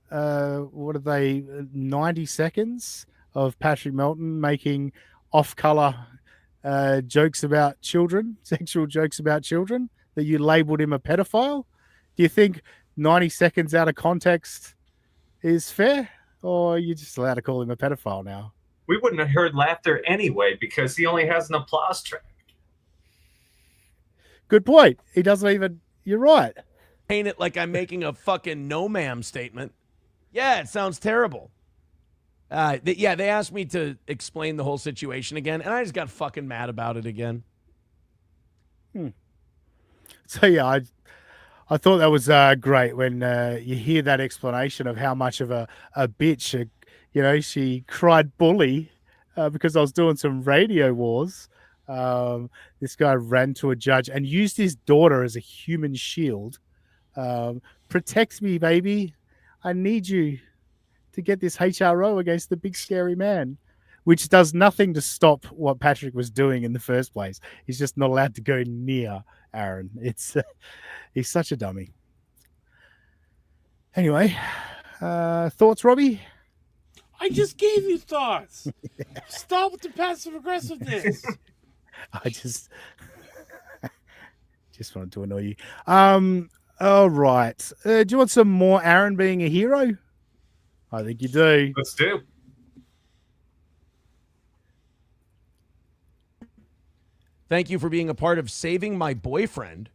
What are they? 90 seconds of Patrick Melton making off-color jokes about children, sexual jokes about children, that you labeled him a pedophile? Do you think 90 seconds out of context is fair, or are you just allowed to call him a pedophile now? We wouldn't have heard laughter anyway because he only has an applause track. Good point. He doesn't even, You're right. Paint it like I'm making a fucking no ma'am statement. Yeah, it sounds terrible. They asked me to explain the whole situation again, and I just got fucking mad about it again. So yeah, I thought that was great when you hear that explanation of how much of a bitch, she cried bully because I was doing some radio wars. This guy ran to a judge and used his daughter as a human shield. Protect me, baby. I need you to get this HRO against the big scary man, which does nothing to stop what Patrick was doing in the first place. He's just not allowed to go near Aaron. He's such a dummy. Anyway, thoughts, Robbie? I just gave you thoughts. Stop with the passive aggressiveness. I just wanted to annoy you. All right. Do you want some more Aaron being a hero? I think you do. Let's do. Thank you for being a part of saving my boyfriend.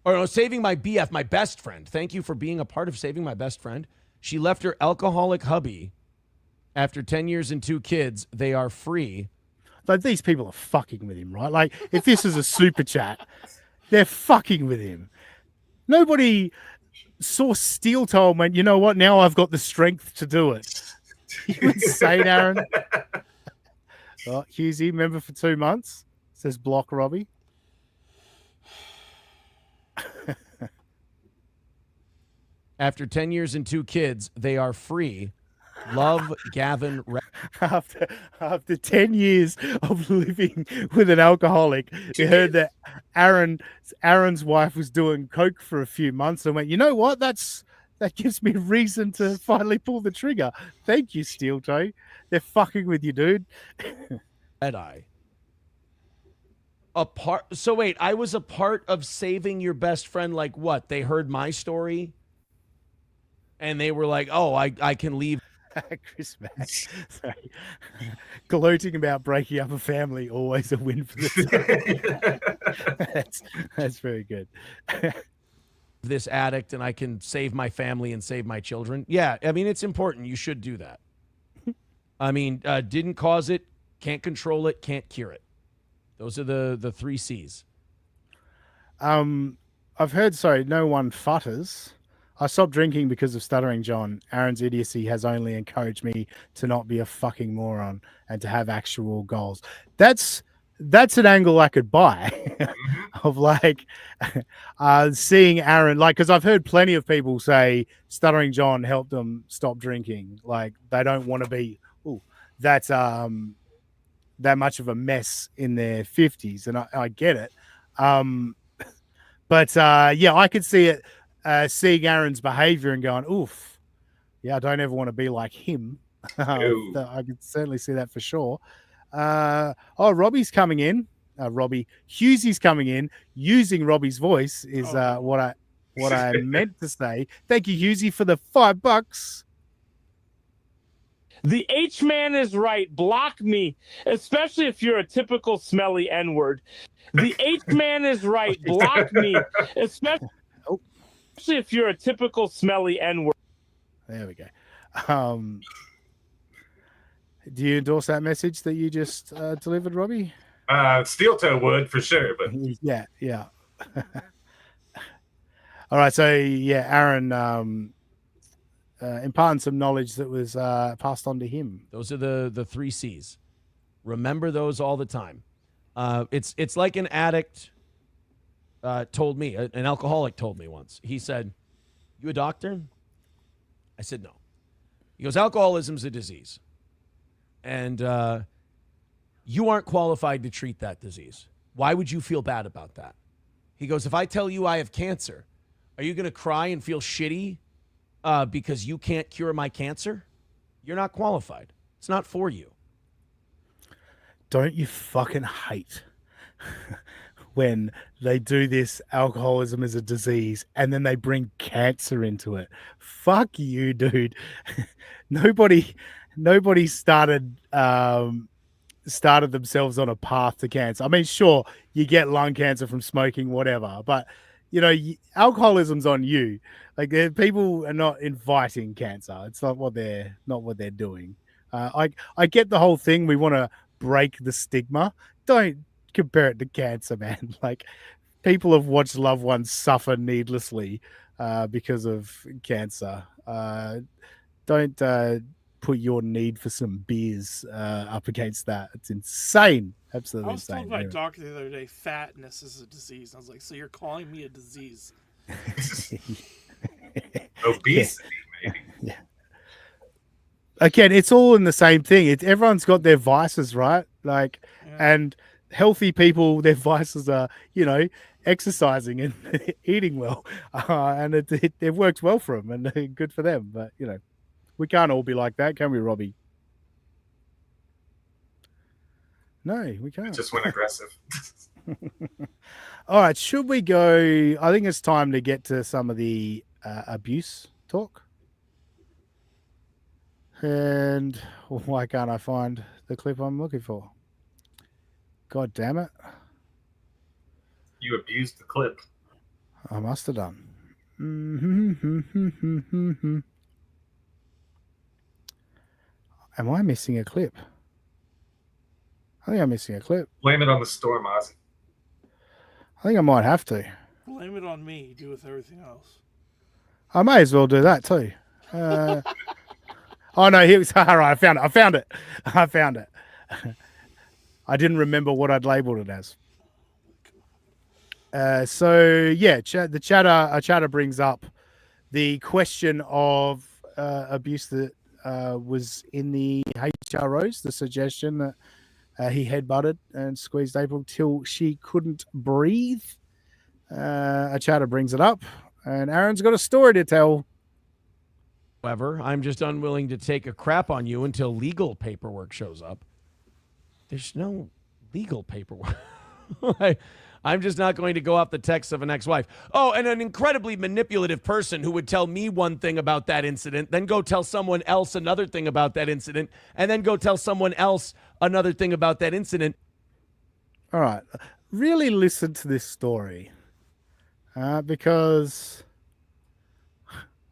Or no, saving my BF, my best friend. Thank you for being a part of saving my best friend. She left her alcoholic hubby after 10 years and 2 kids. They are free. Like, these people are fucking with him, right? Like, if this is a super chat, they're fucking with him. Nobody saw Steel Toe and went, you know what? Now I've got the strength to do it. You insane, Aaron. Oh, Husey, member for 2 months. Says block Robbie. After 10 years and 2 kids, they are free. Love, Gavin. After 10 years of living with an alcoholic, you heard that Aaron's wife was doing coke for a few months and went, you know what? That gives me reason to finally pull the trigger. Thank you, Steel Toe. They're fucking with you, dude. Red-eye. So wait, I was a part of saving your best friend. Like what? They heard my story and they were like, oh, I can leave. Chris Mack, sorry. Gloating about breaking up a family, always a win for the team. That's very good. This addict and I can save my family and save my children. Yeah, I mean, it's important. You should do that. I mean, didn't cause it, can't control it, can't cure it. Those are the 3 C's. I've heard, no one futters. I stopped drinking because of Stuttering John. Aaron's idiocy has only encouraged me to not be a fucking moron and to have actual goals. That's an angle I could buy of like seeing Aaron, like, because I've heard plenty of people say Stuttering John helped them stop drinking. Like, they don't want to be that much of a mess in their 50s, and I get it. But I could see it. Seeing Aaron's behavior and going, oof, yeah, I don't ever want to be like him. I could certainly see that for sure. Robbie's coming in. Husey's coming in. Using Robbie's voice is what I meant to say. Thank you, Husey, for the $5. The H-man is right. Block me, especially if you're a typical smelly N-word. The H-man is right. Block me, especially if you're a typical smelly N-word. There we go. Do you endorse that message that you just delivered, Robbie? Steel Toe would, for sure. But yeah. All right, so Aaron imparting some knowledge that was passed on to him. Those are the 3 C's. Remember those all the time. It's like an addict told me, an alcoholic told me once. He said, "You a doctor?" I said, "No." He goes, "Alcoholism's a disease, and you aren't qualified to treat that disease. Why would you feel bad about that?" He goes, "If I tell you I have cancer, are you going to cry and feel shitty because you can't cure my cancer? You're not qualified. It's not for you." Don't you fucking hate when they do this alcoholism as a disease and then they bring cancer into it? Fuck you, dude. Nobody started themselves on a path to cancer. I mean, sure, you get lung cancer from smoking, whatever, but alcoholism's on you. Like people are not inviting cancer. It's not what they're doing. I get the whole thing. We want to break the stigma. Don't compare it to cancer, man. Like people have watched loved ones suffer needlessly because of cancer. Don't put your need for some beers up against that. It's insane. Absolutely insane. I was told by a doctor the other day, fatness is a disease. I was like, so you're calling me a disease? Obesity, maybe. Yeah. Again, it's all in the same thing. Everyone's got their vices, right? Like, and healthy people, their vices are, exercising and eating well, and it works well for them, and good for them. But we can't all be like that, can we, Robbie? No, we can't. It just went aggressive. All right, should we go? I think it's time to get to some of the abuse talk. And why can't I find the clip I'm looking for? God damn it. You abused the clip. I must have done. Am I missing a clip? I think I'm missing a clip. Blame it on the storm, Ozzy. I think I might have to. Blame it on me. Do with everything else. I may as well do that too. Oh no, here was all right. I found it. I didn't remember what I'd labeled it as. So yeah, the chatter brings up the question of abuse that was in the HROs. The suggestion that he headbutted and squeezed April till she couldn't breathe. A chatter brings it up, and Aaron's got a story to tell. However, I'm just unwilling to take a crap on you until legal paperwork shows up. There's no legal paperwork. I'm just not going to go off the text of an ex-wife. Oh, and an incredibly manipulative person who would tell me one thing about that incident, then go tell someone else another thing about that incident, and then go tell someone else another thing about that incident. All right. Really listen to this story because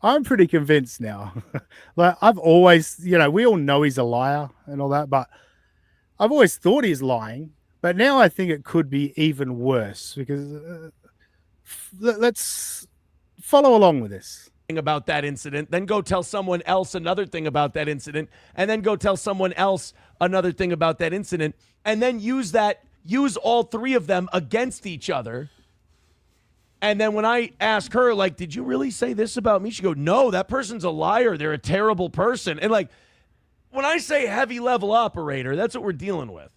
I'm pretty convinced now. Like I've always, we all know he's a liar and all that, but I've always thought he's lying. But now I think it could be even worse because let's follow along with this. About that incident, then go tell someone else another thing about that incident, and then go tell someone else another thing about that incident, and then use all three of them against each other. And then when I ask her, like, did you really say this about me? She go, no, that person's a liar. They're a terrible person. And like, when I say heavy level operator, that's what we're dealing with.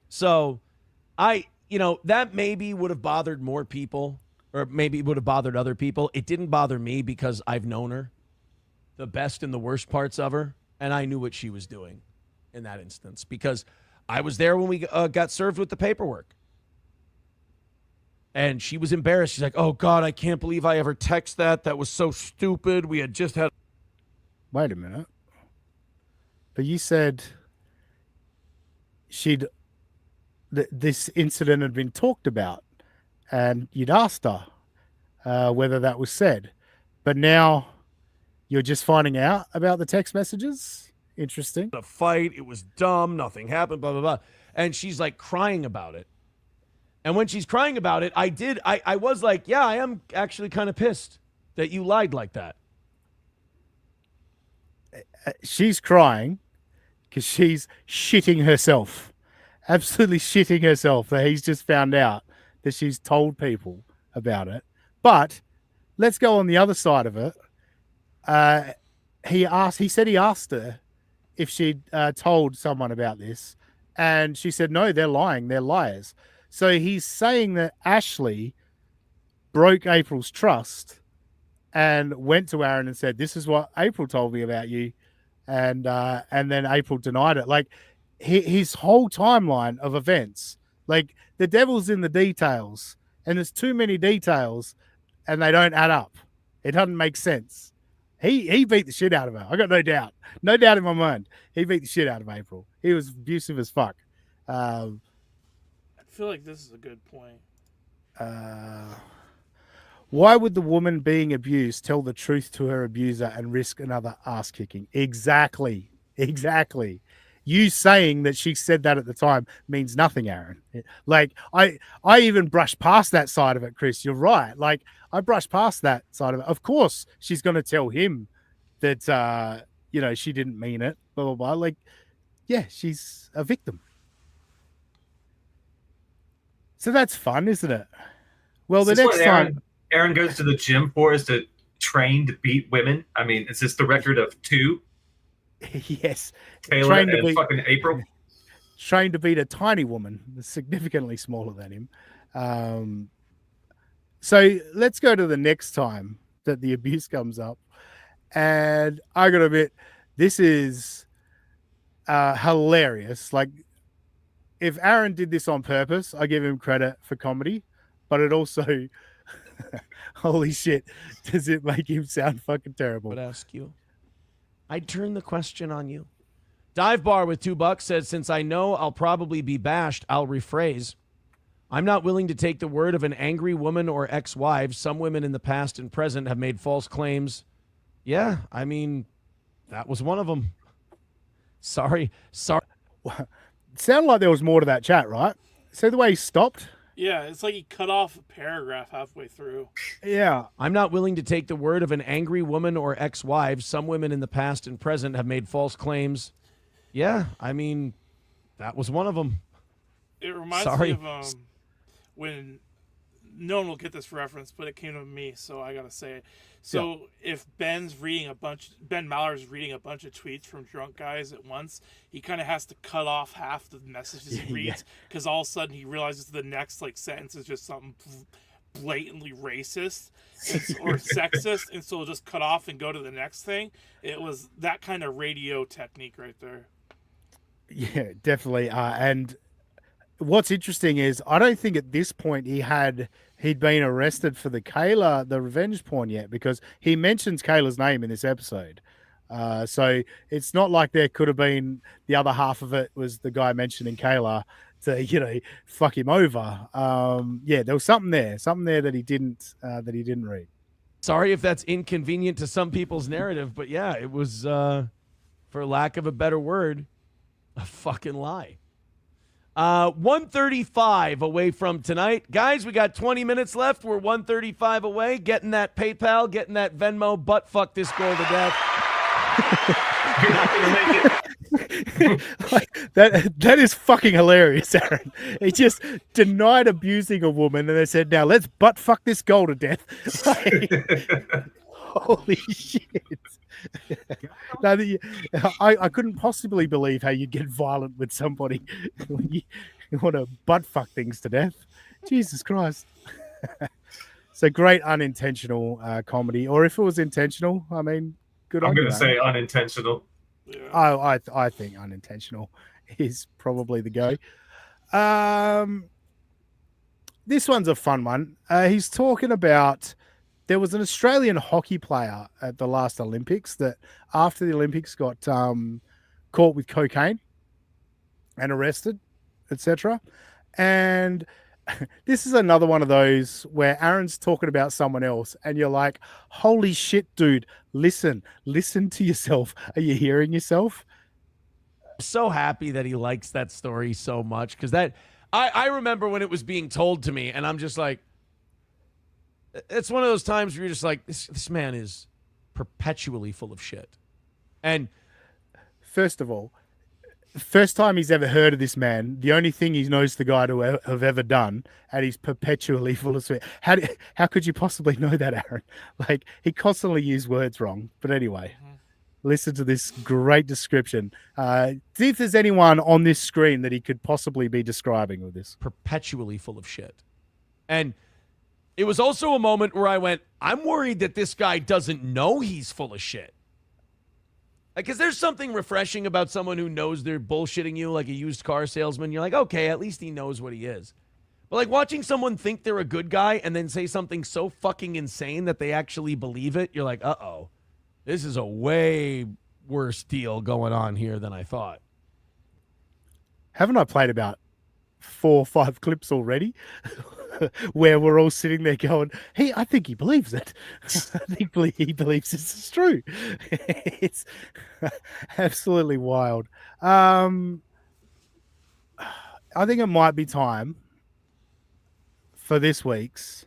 So that maybe would have bothered more people, or maybe it would have bothered other people. It didn't bother me because I've known her, the best and the worst parts of her, and I knew what she was doing in that instance because I was there when we got served with the paperwork. And she was embarrassed. She's like, oh, God, I can't believe I ever text that. That was so stupid. We had just had... Wait a minute. But you said this incident had been talked about and you'd asked her whether that was said. But now you're just finding out about the text messages? Interesting. A fight. It was dumb. Nothing happened, blah, blah, blah. And she's like crying about it. And when she's crying about it, I was like, yeah, I am actually kind of pissed that you lied like that. She's crying because she's shitting herself. Absolutely shitting herself that he's just found out that she's told people about it. But let's go on the other side of it. He said he asked her if she'd told someone about this. And she said, no, they're lying. They're liars. So he's saying that Ashley broke April's trust and went to Aaron and said, this is what April told me about you. And then April denied it. Like his whole timeline of events, like the devil's in the details, and there's too many details and they don't add up. It doesn't make sense. He beat the shit out of her. I got no doubt in my mind. He beat the shit out of April. He was abusive as fuck. I feel like this is a good point. Why would the woman being abused tell the truth to her abuser and risk another ass kicking? Exactly. You saying that she said that at the time means nothing, Aaron. Like, I even brushed past that side of it, Chris. You're right. Like, I brushed past that side of it. Of course, she's going to tell him that, she didn't mean it, blah, blah, blah. Like, yeah, she's a victim. So that's fun, isn't it? Well, the next time Aaron goes to the gym for is to train to beat women. I mean, is this the record of 2? Yes. Taylor and fucking April. Trained to beat a tiny woman, significantly smaller than him. So let's go to the next time that the abuse comes up. And I got to admit, this is hilarious. Like, if Aaron did this on purpose, I give him credit for comedy, but it also, holy shit, does it make him sound fucking terrible? I would ask you. I'd turn the question on you. Dive Bar with $2 says, since I know I'll probably be bashed, I'll rephrase. I'm not willing to take the word of an angry woman or ex-wife. Some women in the past and present have made false claims. Yeah, I mean, that was one of them. Sorry. It sounded like there was more to that chat, right? See the way he stopped? Yeah, it's like he cut off a paragraph halfway through. Yeah. I'm not willing to take the word of an angry woman or ex-wife. Some women in the past and present have made false claims. Yeah, I mean, that was one of them. It reminds me of when no one will get this reference, but it came to me, so I gotta say it. So if Ben Maller's reading a bunch of tweets from drunk guys at once, he kind of has to cut off half the messages he reads because all of a sudden he realizes the next sentence is just something blatantly racist or sexist, and so he'll just cut off and go to the next thing. It was that kind of radio technique right there. Yeah, definitely. And what's interesting is I don't think at this point he'd been arrested for the revenge porn yet, because he mentions Kayla's name in this episode. So it's not like there could have been the other half of it was the guy mentioning Kayla to, fuck him over. There was something there that he didn't read. Sorry if that's inconvenient to some people's narrative, but yeah, it was, for lack of a better word, a fucking lie. 135 away from tonight. Guys, we got 20 minutes left. We're 135 away. Getting that PayPal, getting that Venmo, butt fuck this goal to death. You're not going to make it. That is fucking hilarious, Aaron. He just denied abusing a woman and they said, now let's butt fuck this goal to death. Holy shit. I couldn't possibly believe how you'd get violent with somebody when you want to butt fuck things to death. Jesus Christ. So great unintentional comedy. Or if it was intentional, I mean, good on you. I'm going to say unintentional. Yeah. I think unintentional is probably the go. This one's a fun one. He's talking about there was an Australian hockey player at the last Olympics that after the Olympics got caught with cocaine and arrested, etc. And this is another one of those where Aaron's talking about someone else and you're like, holy shit, dude, listen to yourself. Are you hearing yourself? So happy that he likes that story so much, because I remember when it was being told to me and I'm just like, it's one of those times where you're just like, this man is perpetually full of shit. And first of all, first time he's ever heard of this man, the only thing he knows the guy to have ever done, and he's perpetually full of shit. How could you possibly know that, Aaron? Like, he constantly used words wrong. But anyway, listen to this great description. See if there's anyone on this screen that he could possibly be describing with this. Perpetually full of shit. And it was also a moment where I went, I'm worried that this guy doesn't know he's full of shit. Because there's something refreshing about someone who knows they're bullshitting you, like a used car salesman. You're like, okay, at least he knows what he is. But like watching someone think they're a good guy and then say something so fucking insane that they actually believe it, you're like, uh-oh, this is a way worse deal going on here than I thought. Haven't I played about 4 or 5 clips already where we're all sitting there going, hey, I think he believes it. I think he believes this is true. It's absolutely wild. I think it might be time for this week's,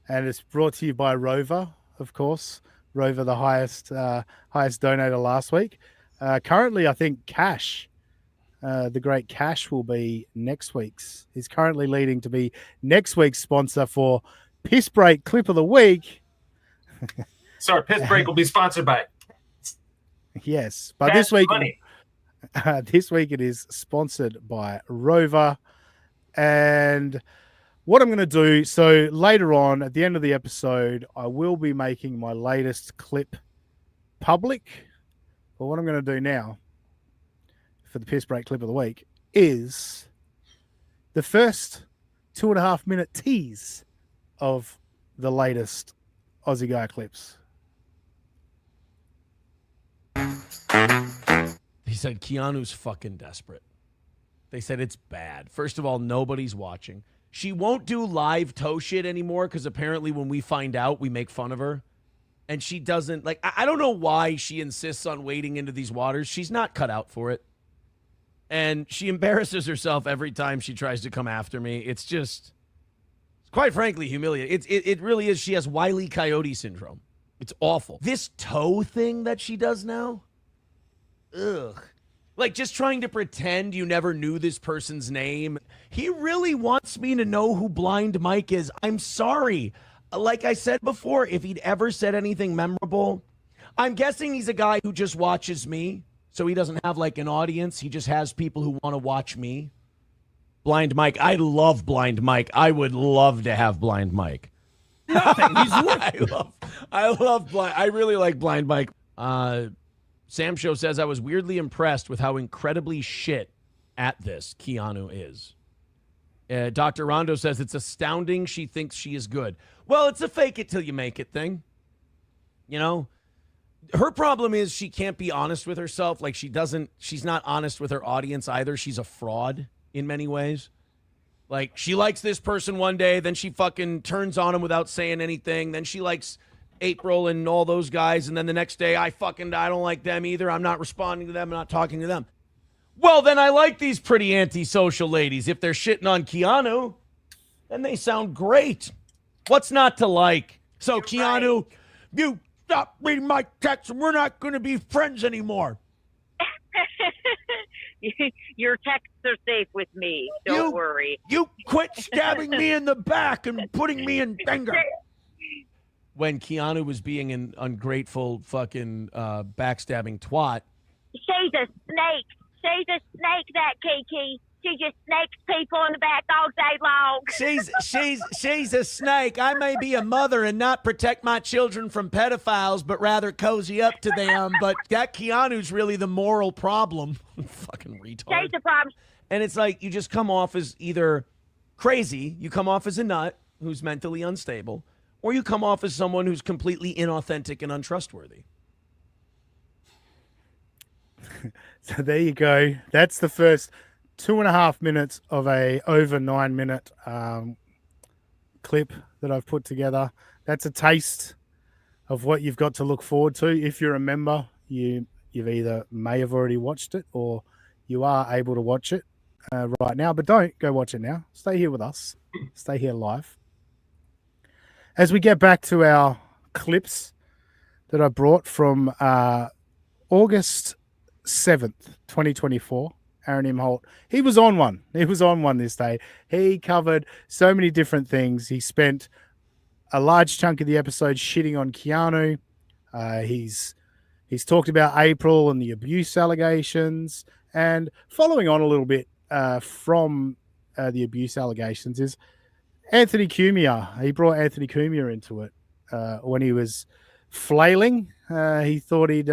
and it's brought to you by Rover, of course. Rover, the highest donator last week. Currently, I think Cash, the great Cash, will be next week's. He's currently leading to be next week's sponsor for Piss Break Clip of the Week. Sorry, Piss Break will be sponsored by. Yes, but Cash this week it is sponsored by Rover. And what I'm going to do, so later on at the end of the episode, I will be making my latest clip public. But what I'm going to do now for the Piss Break Clip of the Week is the first 2.5 minute tease of the latest Aussie Guy clips. He said Keanu's fucking desperate. They said it's bad. First of all, nobody's watching. She won't do live toe shit anymore because apparently when we find out, we make fun of her. And she doesn't, like, I don't know why she insists on wading into these waters. She's not cut out for it. And she embarrasses herself every time she tries to come after me. It's just, quite frankly, humiliating. It really is. She has Wile E. Coyote syndrome. It's awful. This toe thing that she does now, ugh. Like just trying to pretend you never knew this person's name. He really wants me to know who Blind Mike is. I'm sorry. Like I said before, if he'd ever said anything memorable, I'm guessing he's a guy who just watches me. So he doesn't have like an audience. He just has people who want to watch me. Blind Mike. I love Blind Mike. I would love to have Blind Mike. Nothing. I really like Blind Mike. Sam Show says, I was weirdly impressed with how incredibly shit at this Keanu is. Dr. Rondo says, it's astounding she thinks she is good. Well, it's a fake it till you make it thing. You know? Her problem is she can't be honest with herself. Like she's not honest with her audience either. She's a fraud in many ways. Like she likes this person one day, then she fucking turns on him without saying anything. Then she likes April and all those guys, and then the next day I don't like them either. I'm not responding to them. I'm not talking to them. Well, then I like these pretty antisocial ladies. If they're shitting on Keanu, then they sound great. What's not to like? So you're Keanu, right. You stop reading my texts and we're not going to be friends anymore. Your texts are safe with me. Don't worry. You quit stabbing me in the back and putting me in danger. When Keanu was being an ungrateful fucking backstabbing twat. She's a snake. She's a snake, that Kiki. She just snakes people in the back all day long. She's a snake. I may be a mother and not protect my children from pedophiles, but rather cozy up to them. But that Keanu's really the moral problem. Fucking retard. She's the problem. And it's like you just come off as either crazy, you come off as a nut who's mentally unstable, or you come off as someone who's completely inauthentic and untrustworthy. So there you go. That's the first 2.5 minutes of a over 9 minute clip that I've put together. That's a taste of what you've got to look forward to. If you're a member, you've either may have already watched it or you are able to watch it right now, but don't go watch it now. Stay here with us. Stay here live. As we get back to our clips that I brought from August 7th, 2024, Aaron M. Holt, he was on one. He was on one this day. He covered so many different things. He spent a large chunk of the episode shitting on Keanu. He's talked about April and the abuse allegations. And following on a little bit from the abuse allegations is Anthony Cumia. He brought Anthony Cumia into it when he was flailing. He thought he'd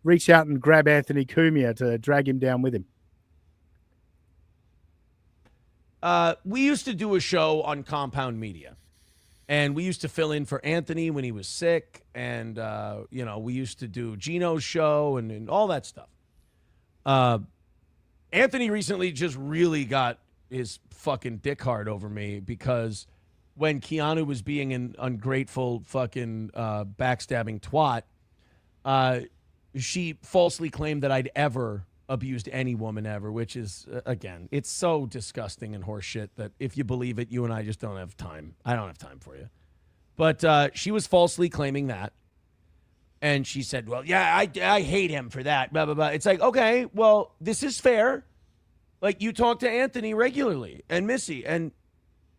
reach out and grab Anthony Cumia to drag him down with him. We used to do a show on Compound Media, and we used to fill in for Anthony when he was sick, and we used to do Gino's show and all that stuff. Anthony recently just really got his fucking dick hard over me because when Keanu was being an ungrateful fucking backstabbing twat, she falsely claimed that I'd ever abused any woman ever, which is, again, it's so disgusting and horseshit that if you believe it, you and I just don't have time. I don't have time for you. But she was falsely claiming that. And she said, well, yeah, I hate him for that, blah, blah, blah. It's like, okay, well, this is fair. Like, you talk to Anthony regularly and Missy. And,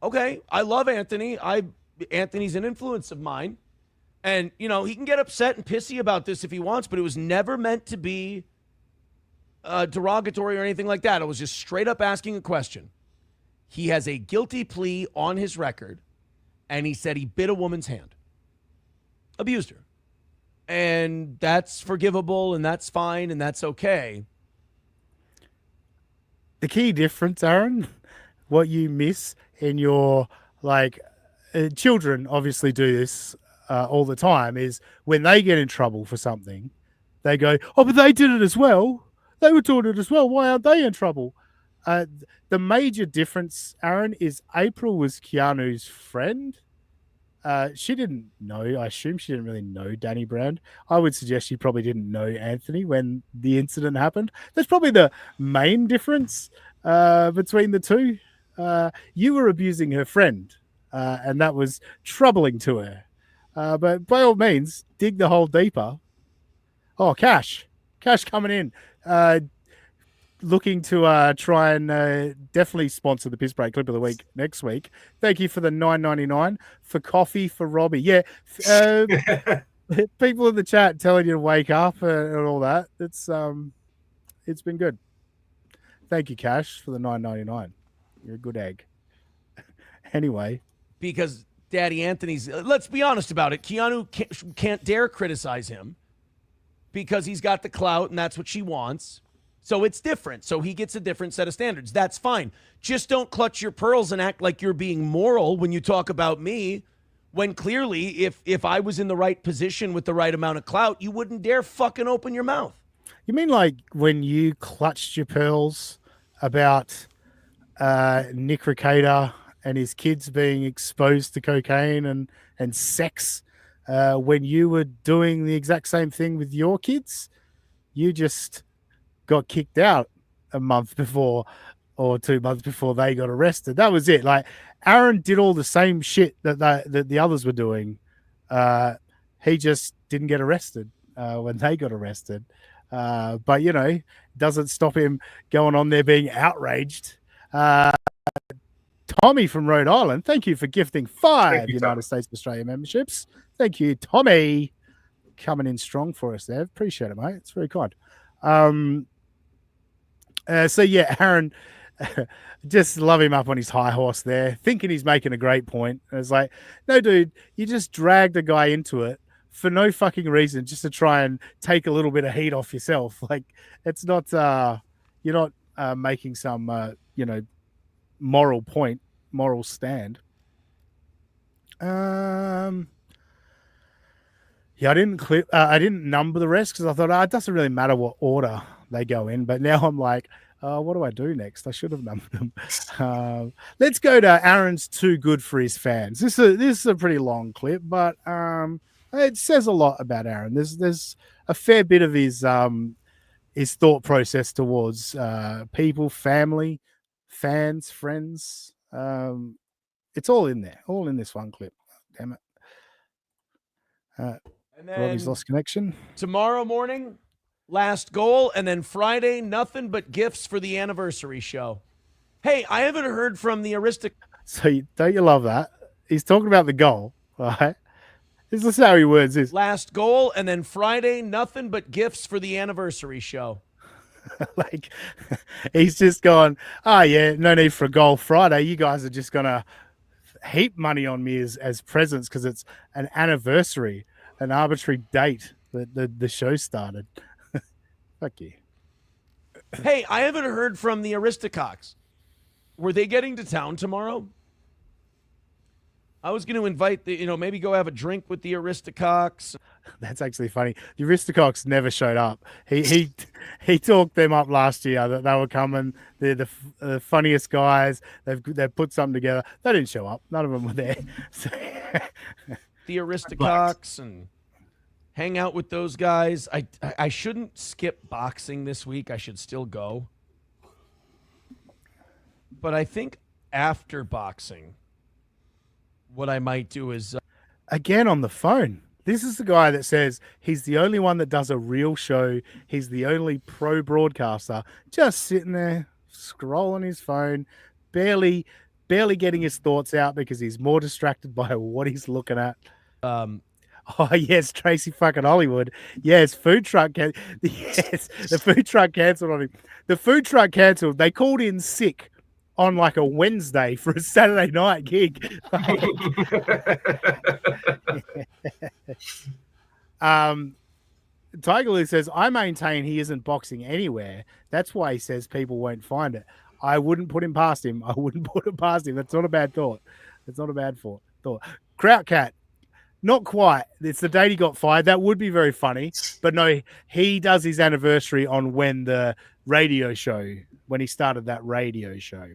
okay, I love Anthony. Anthony's an influence of mine. And, you know, he can get upset and pissy about this if he wants, but it was never meant to be derogatory or anything like that. It was just straight up asking a question. He has a guilty plea on his record, and he said he bit a woman's hand, abused her. And that's forgivable, and that's fine, and that's okay. The key difference, Aaron, what you miss in your, like, children obviously do this all the time, is when they get in trouble for something, they go, oh, but they did it as well. They were doing it as well. Why aren't they in trouble? The major difference, Aaron, is April was Keanu's friend. She didn't know. I assume she didn't really know Danny Brown. I would suggest she probably didn't know Anthony when the incident happened. That's probably the main difference between the two. You were abusing her friend, and that was troubling to her. But by all means, dig the hole deeper. Oh, Cash coming in. Looking to try and definitely sponsor the Piss Break Clip of the Week next week. Thank you for the $9.99 for coffee for Robbie. Yeah, people in the chat telling you to wake up and all that. It's been good. Thank you, Cash, for the $9.99. You're a good egg. Anyway, because Daddy Anthony's, let's be honest about it. Keanu can't dare criticize him because he's got the clout and that's what she wants. So it's different. So he gets a different set of standards. That's fine. Just don't clutch your pearls and act like you're being moral when you talk about me, when clearly if I was in the right position with the right amount of clout, you wouldn't dare fucking open your mouth. You mean like when you clutched your pearls about Nick Recator and his kids being exposed to cocaine and sex when you were doing the exact same thing with your kids? You just got kicked out a month before or 2 months before they got arrested. That was it. Like, Aaron did all the same shit that the others were doing. He just didn't get arrested when they got arrested. But, you know, doesn't stop him going on there being outraged. Tommy from Rhode Island, thank you for gifting 5 United States of Australia memberships. Thank you, Tommy. Coming in strong for us there. Appreciate it, mate. It's very kind. So yeah, Aaron, just love him up on his high horse there, thinking he's making a great point. And it's like, no, dude, you just dragged a guy into it for no fucking reason, just to try and take a little bit of heat off yourself. Like, it's not, you're not making some, moral point, moral stand. Yeah, I didn't number the rest because I thought, it doesn't really matter what order they go in. But now I'm like, what do I do next? I should have numbered them. Let's go to Aaron's Too Good for His Fans. This is a pretty long clip, but it says a lot about Aaron. There's a fair bit of his thought process towards people, family, fans, friends. It's all in there, all in this one clip. Damn it. And then Robbie's lost connection. Tomorrow morning, last goal, and then Friday, nothing but gifts for the anniversary show. Hey, I haven't heard from the aristocrat. So don't you love that? He's talking about the goal, right? This is how he words this. Last goal, and then Friday, nothing but gifts for the anniversary show. Like, he's just going, oh yeah, no need for a goal Friday. You guys are just gonna heap money on me as presents because it's an anniversary, an arbitrary date that the show started. Fuck you. Hey, I haven't heard from the Aristococks. Were they getting to town tomorrow? I was going to invite maybe go have a drink with the Aristococks. That's actually funny. The Aristococks never showed up. He talked them up last year that they were coming. They're the funniest guys. They've put something together. They didn't show up. None of them were there. So... the Aristococks and hang out with those guys. I shouldn't skip boxing this week. I should still go. But I think after boxing, what I might do is... Again, on the phone. This is the guy that says he's the only one that does a real show. He's the only pro broadcaster, just sitting there, scrolling his phone, barely getting his thoughts out because he's more distracted by what he's looking at. Oh, yes, Tracy fucking Hollywood. Yes, food truck. Yes, the food truck cancelled on him. The food truck cancelled. They called in sick on like a Wednesday for a Saturday night gig. Tiger Lou says, I maintain he isn't boxing anywhere. That's why he says people won't find it. I wouldn't put him past him. I wouldn't put it past him. That's not a bad thought. It's not a bad thought. Krautcat, not quite. It's the date he got fired. That would be very funny. But no, he does his anniversary on when he started that radio show.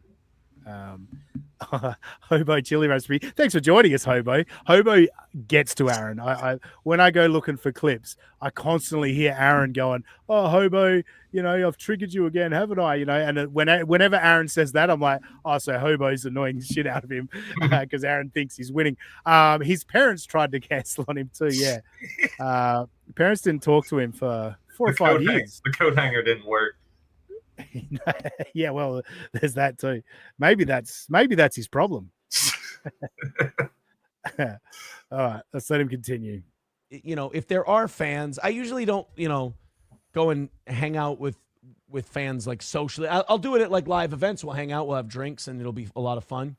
Hobo chili recipe. Thanks for joining us, Hobo. Hobo gets to Aaron. I when I go looking for clips, I constantly hear Aaron going, "Oh, Hobo, I've triggered you again, haven't I?" And whenever Aaron says that, I'm like, "Oh, so Hobo's annoying the shit out of him because Aaron thinks he's winning." His parents tried to cancel on him too. Yeah, parents didn't talk to him for 4 or 5 years. The coat hanger didn't work. Yeah, well, there's that too. Maybe that's his problem. All right, let's let him continue. If there are fans, I usually don't, go and hang out with fans like socially. I'll do it at like live events. We'll hang out, we'll have drinks, and it'll be a lot of fun.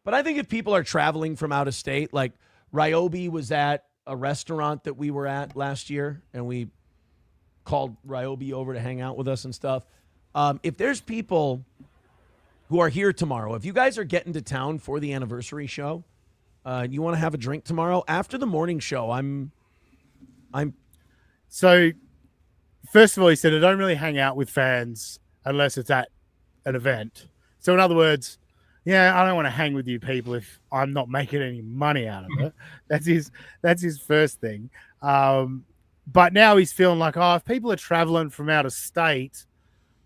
But I think if people are traveling from out of state, like Ryobi was at a restaurant that we were at last year, and we called Ryobi over to hang out with us and stuff. If there's people who are here tomorrow, if you guys are getting to town for the anniversary show, you want to have a drink tomorrow after the morning show, I'm. So, first of all, he said I don't really hang out with fans unless it's at an event. So, in other words, I don't want to hang with you people if I'm not making any money out of it. That's his first thing. But now he's feeling like, if people are traveling from out of state,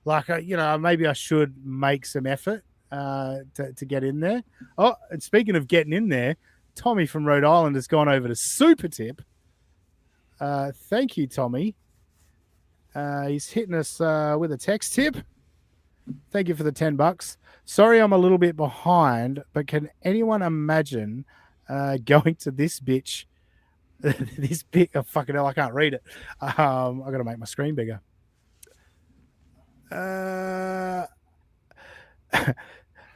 like, maybe I should make some effort to get in there. Oh, and speaking of getting in there, Tommy from Rhode Island has gone over to Super Tip. Thank you, Tommy. He's hitting us with a text tip. Thank you for the $10. Sorry, I'm a little bit behind, but can anyone imagine going to this bitch? This big, fucking hell, I can't read it. I got to make my screen bigger.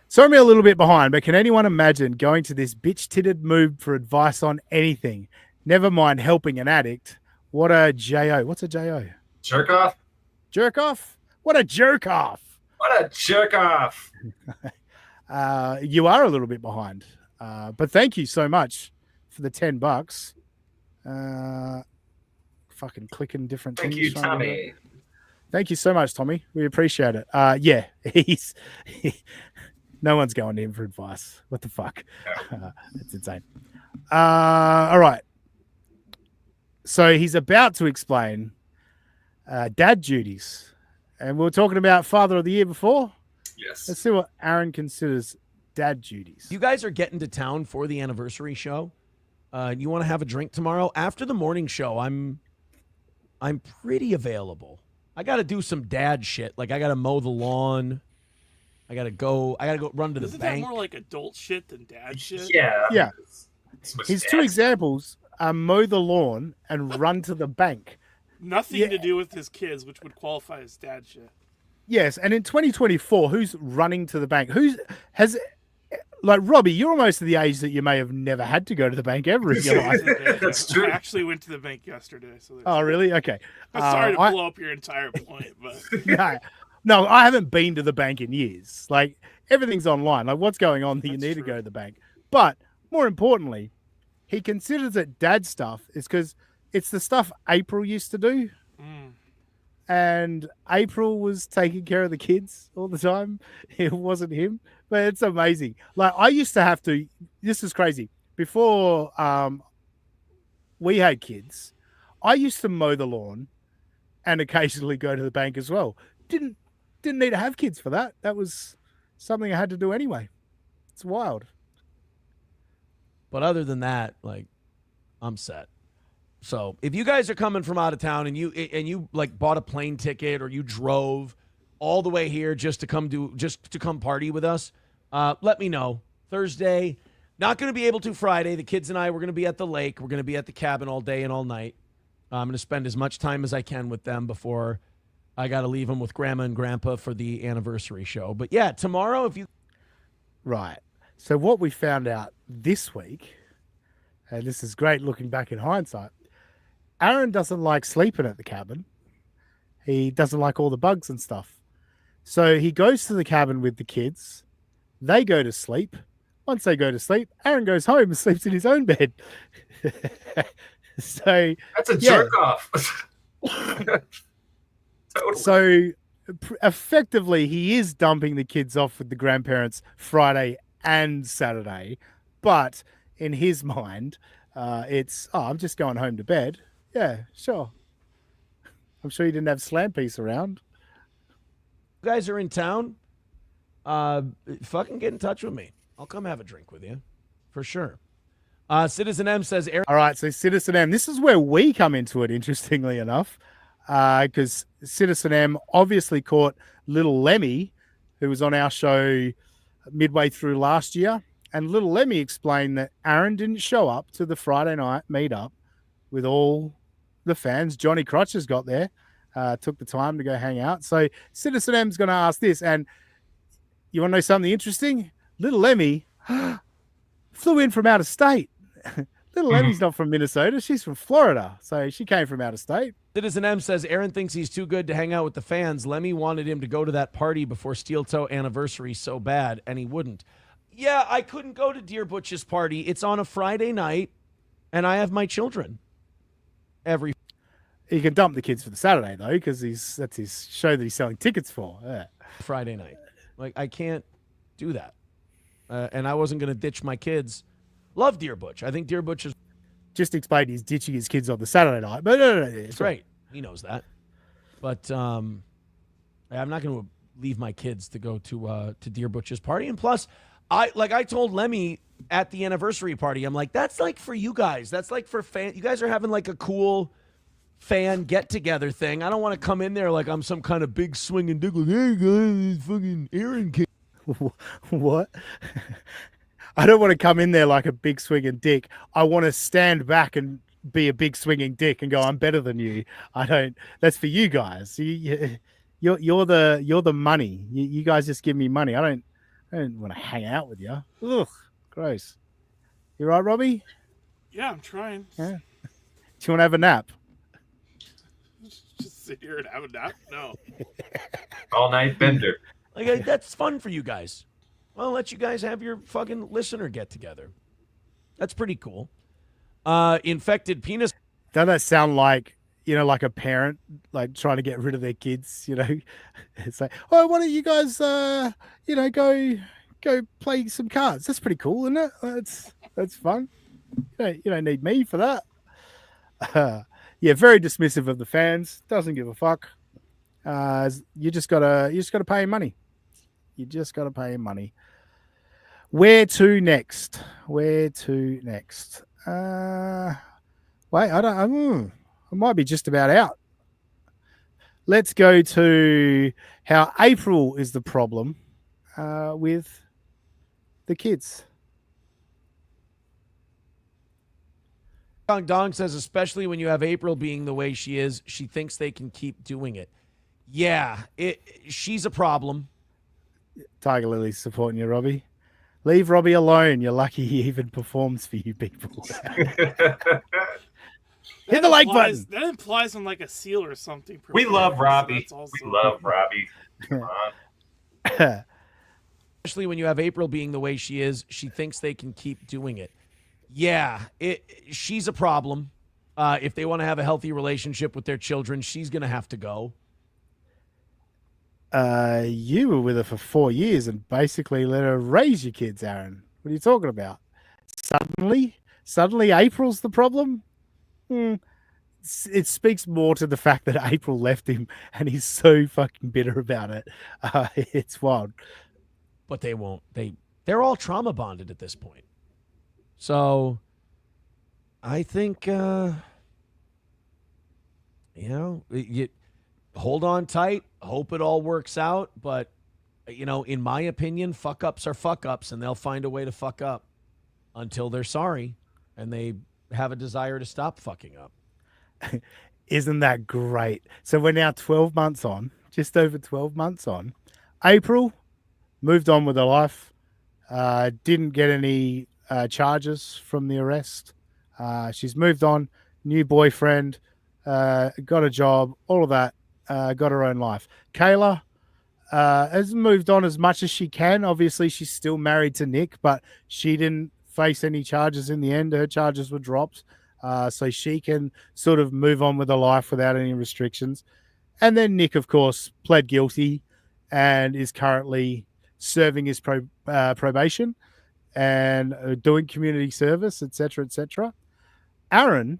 Sorry, I'm a little bit behind, but can anyone imagine going to this bitch-titted moob for advice on anything? Never mind helping an addict. What a J-O. What's a J-O? Jerk off? Jerk off? What a jerk off. What a jerk off. You are a little bit behind. But thank you so much for the $10. Fucking clicking different things. Thank you, Tommy. Thank you so much, Tommy. We appreciate it. No one's going to him for advice. What the fuck? It's insane. All right. So he's about to explain dad duties. And we were talking about Father of the Year before. Yes. Let's see what Aaron considers dad duties. You guys are getting to town for the anniversary show. You want to have a drink tomorrow? After the morning show, I'm pretty available. I got to do some dad shit. Like, I got to mow the lawn. I got to go run to the Isn't bank. that more like adult shit than dad shit? Yeah. His two examples are mow the lawn and run to the bank. Nothing to do with his kids, which would qualify as dad shit. Yes, and in 2024, who's running to the bank? Like, Robbie, you're almost at the age that you may have never had to go to the bank ever in your life. That's true. I actually went to the bank yesterday. So oh, really? Okay. I'm sorry to blow up your entire point, but no, I haven't been to the bank in years. Like, everything's online. Like, what's going on that you need to go to the bank? But more importantly, he considers it dad stuff is because it's the stuff April used to do. And April was taking care of the kids all the time. It wasn't him, but it's amazing. Like I used to have to, this is crazy. Before we had kids, I used to mow the lawn and occasionally go to the bank as well. Didn't need to have kids for that. That was something I had to do anyway. It's wild. But other than that, like, I'm set. So if you guys are coming from out of town and you like bought a plane ticket or you drove all the way here just to come party with us, let me know. Thursday, not going to be able to Friday. The kids and I, we're going to be at the lake. We're going to be at the cabin all day and all night. I'm going to spend as much time as I can with them before I got to leave them with Grandma and Grandpa for the anniversary show. But yeah, tomorrow, if you... Right. So what we found out this week, and this is great looking back in hindsight, Aaron doesn't like sleeping at the cabin. He doesn't like all the bugs and stuff. So he goes to the cabin with the kids. They go to sleep. Once they go to sleep, Aaron goes home and sleeps in his own bed. So that's a jerk off. Totally. So effectively, he is dumping the kids off with the grandparents Friday and Saturday. But in his mind, it's, I'm just going home to bed. Yeah, sure. I'm sure you didn't have Slam Piece around. You guys are in town, fucking get in touch with me. I'll come have a drink with you, for sure. Citizen M says... All right, so Citizen M, this is where we come into it, interestingly enough, because Citizen M obviously caught Little Lemmy, who was on our show midway through last year, and Little Lemmy explained that Aaron didn't show up to the Friday night meetup with all the fans. Johnny Crotches got there, took the time to go hang out. So Citizen M's going to ask this, and you want to know something interesting? Little Lemmy flew in from out of state. Little Lemmy's not from Minnesota. She's from Florida. So she came from out of state. Citizen M says, Aaron thinks he's too good to hang out with the fans. Lemmy wanted him to go to that party before Steel Toe anniversary so bad, and he wouldn't. Yeah, I couldn't go to Deer Butch's party. It's on a Friday night, and I have my children. He can dump the kids for the Saturday, though, because that's his show that he's selling tickets for. Yeah. Friday night. Like, I can't do that. And I wasn't going to ditch my kids. Love Deer Butch. I think Deer Butch is... Just explained he's ditching his kids on the Saturday night. But no. That's right. He knows that. But I'm not going to leave my kids to go to Deer Butch's party. And plus, I told Lemmy at the anniversary party, I'm like, that's like for you guys. That's like for fans. You guys are having like a cool fan get-together thing. I don't want to come in there like I'm some kind of big swinging dick. Like, hey, guys, fucking Aaron came. What? I don't want to come in there like a big swinging dick. I want to stand back and be a big swinging dick and go, I'm better than you. I don't. That's for you guys. You're the money. You guys just give me money. I don't want to hang out with you. Ugh, gross. You right, Robbie? Yeah, I'm trying. Yeah. Do you want to have a nap? Just sit here and have a nap? No. All night bender. Like, that's fun for you guys. I'll let you guys have your fucking listener get together. That's pretty cool. Infected penis. Doesn't that sound like, like a parent, like trying to get rid of their kids, It's like, oh, why don't you guys, go play some cards? That's pretty cool, isn't it? That's fun. You don't need me for that. Yeah, very dismissive of the fans. Doesn't give a fuck. You just gotta pay him money. You just gotta pay him money. Where to next? Wait, I might be just about out. Let's go to how April is the problem with the kids. Dong says, especially when you have April being the way she is, she thinks they can keep doing it. Yeah, she's a problem. Tiger Lily's supporting you, Robbie. Leave Robbie alone. You're lucky he even performs for you people. Hit the like button. That implies I'm like a seal or something. We love Robbie. We love Robbie. Come on. Especially when you have April being the way she is, she thinks they can keep doing it. Yeah, she's a problem. If they want to have a healthy relationship with their children, she's going to have to go. You were with her for 4 years and basically let her raise your kids, Aaron. What are you talking about? Suddenly April's the problem? It speaks more to the fact that April left him and he's so fucking bitter about it. It's wild. But they won't. They're all trauma bonded at this point. So I think, you hold on tight, hope it all works out. But, in my opinion, fuck ups are fuck ups, and they'll find a way to fuck up until they're sorry and they have a desire to stop fucking up. Isn't that great? So we're now 12 months on, just over 12 months on. April moved on with her life, didn't get any charges from the arrest. She's moved on, new boyfriend, got a job, all of that, got her own life. Kayla has moved on as much as she can. Obviously, she's still married to Nick, but she didn't face any charges in the end. Her charges were dropped. So she can sort of move on with her life without any restrictions. And then Nick, of course, pled guilty and is currently serving his probation and doing community service, etc., etc. Aaron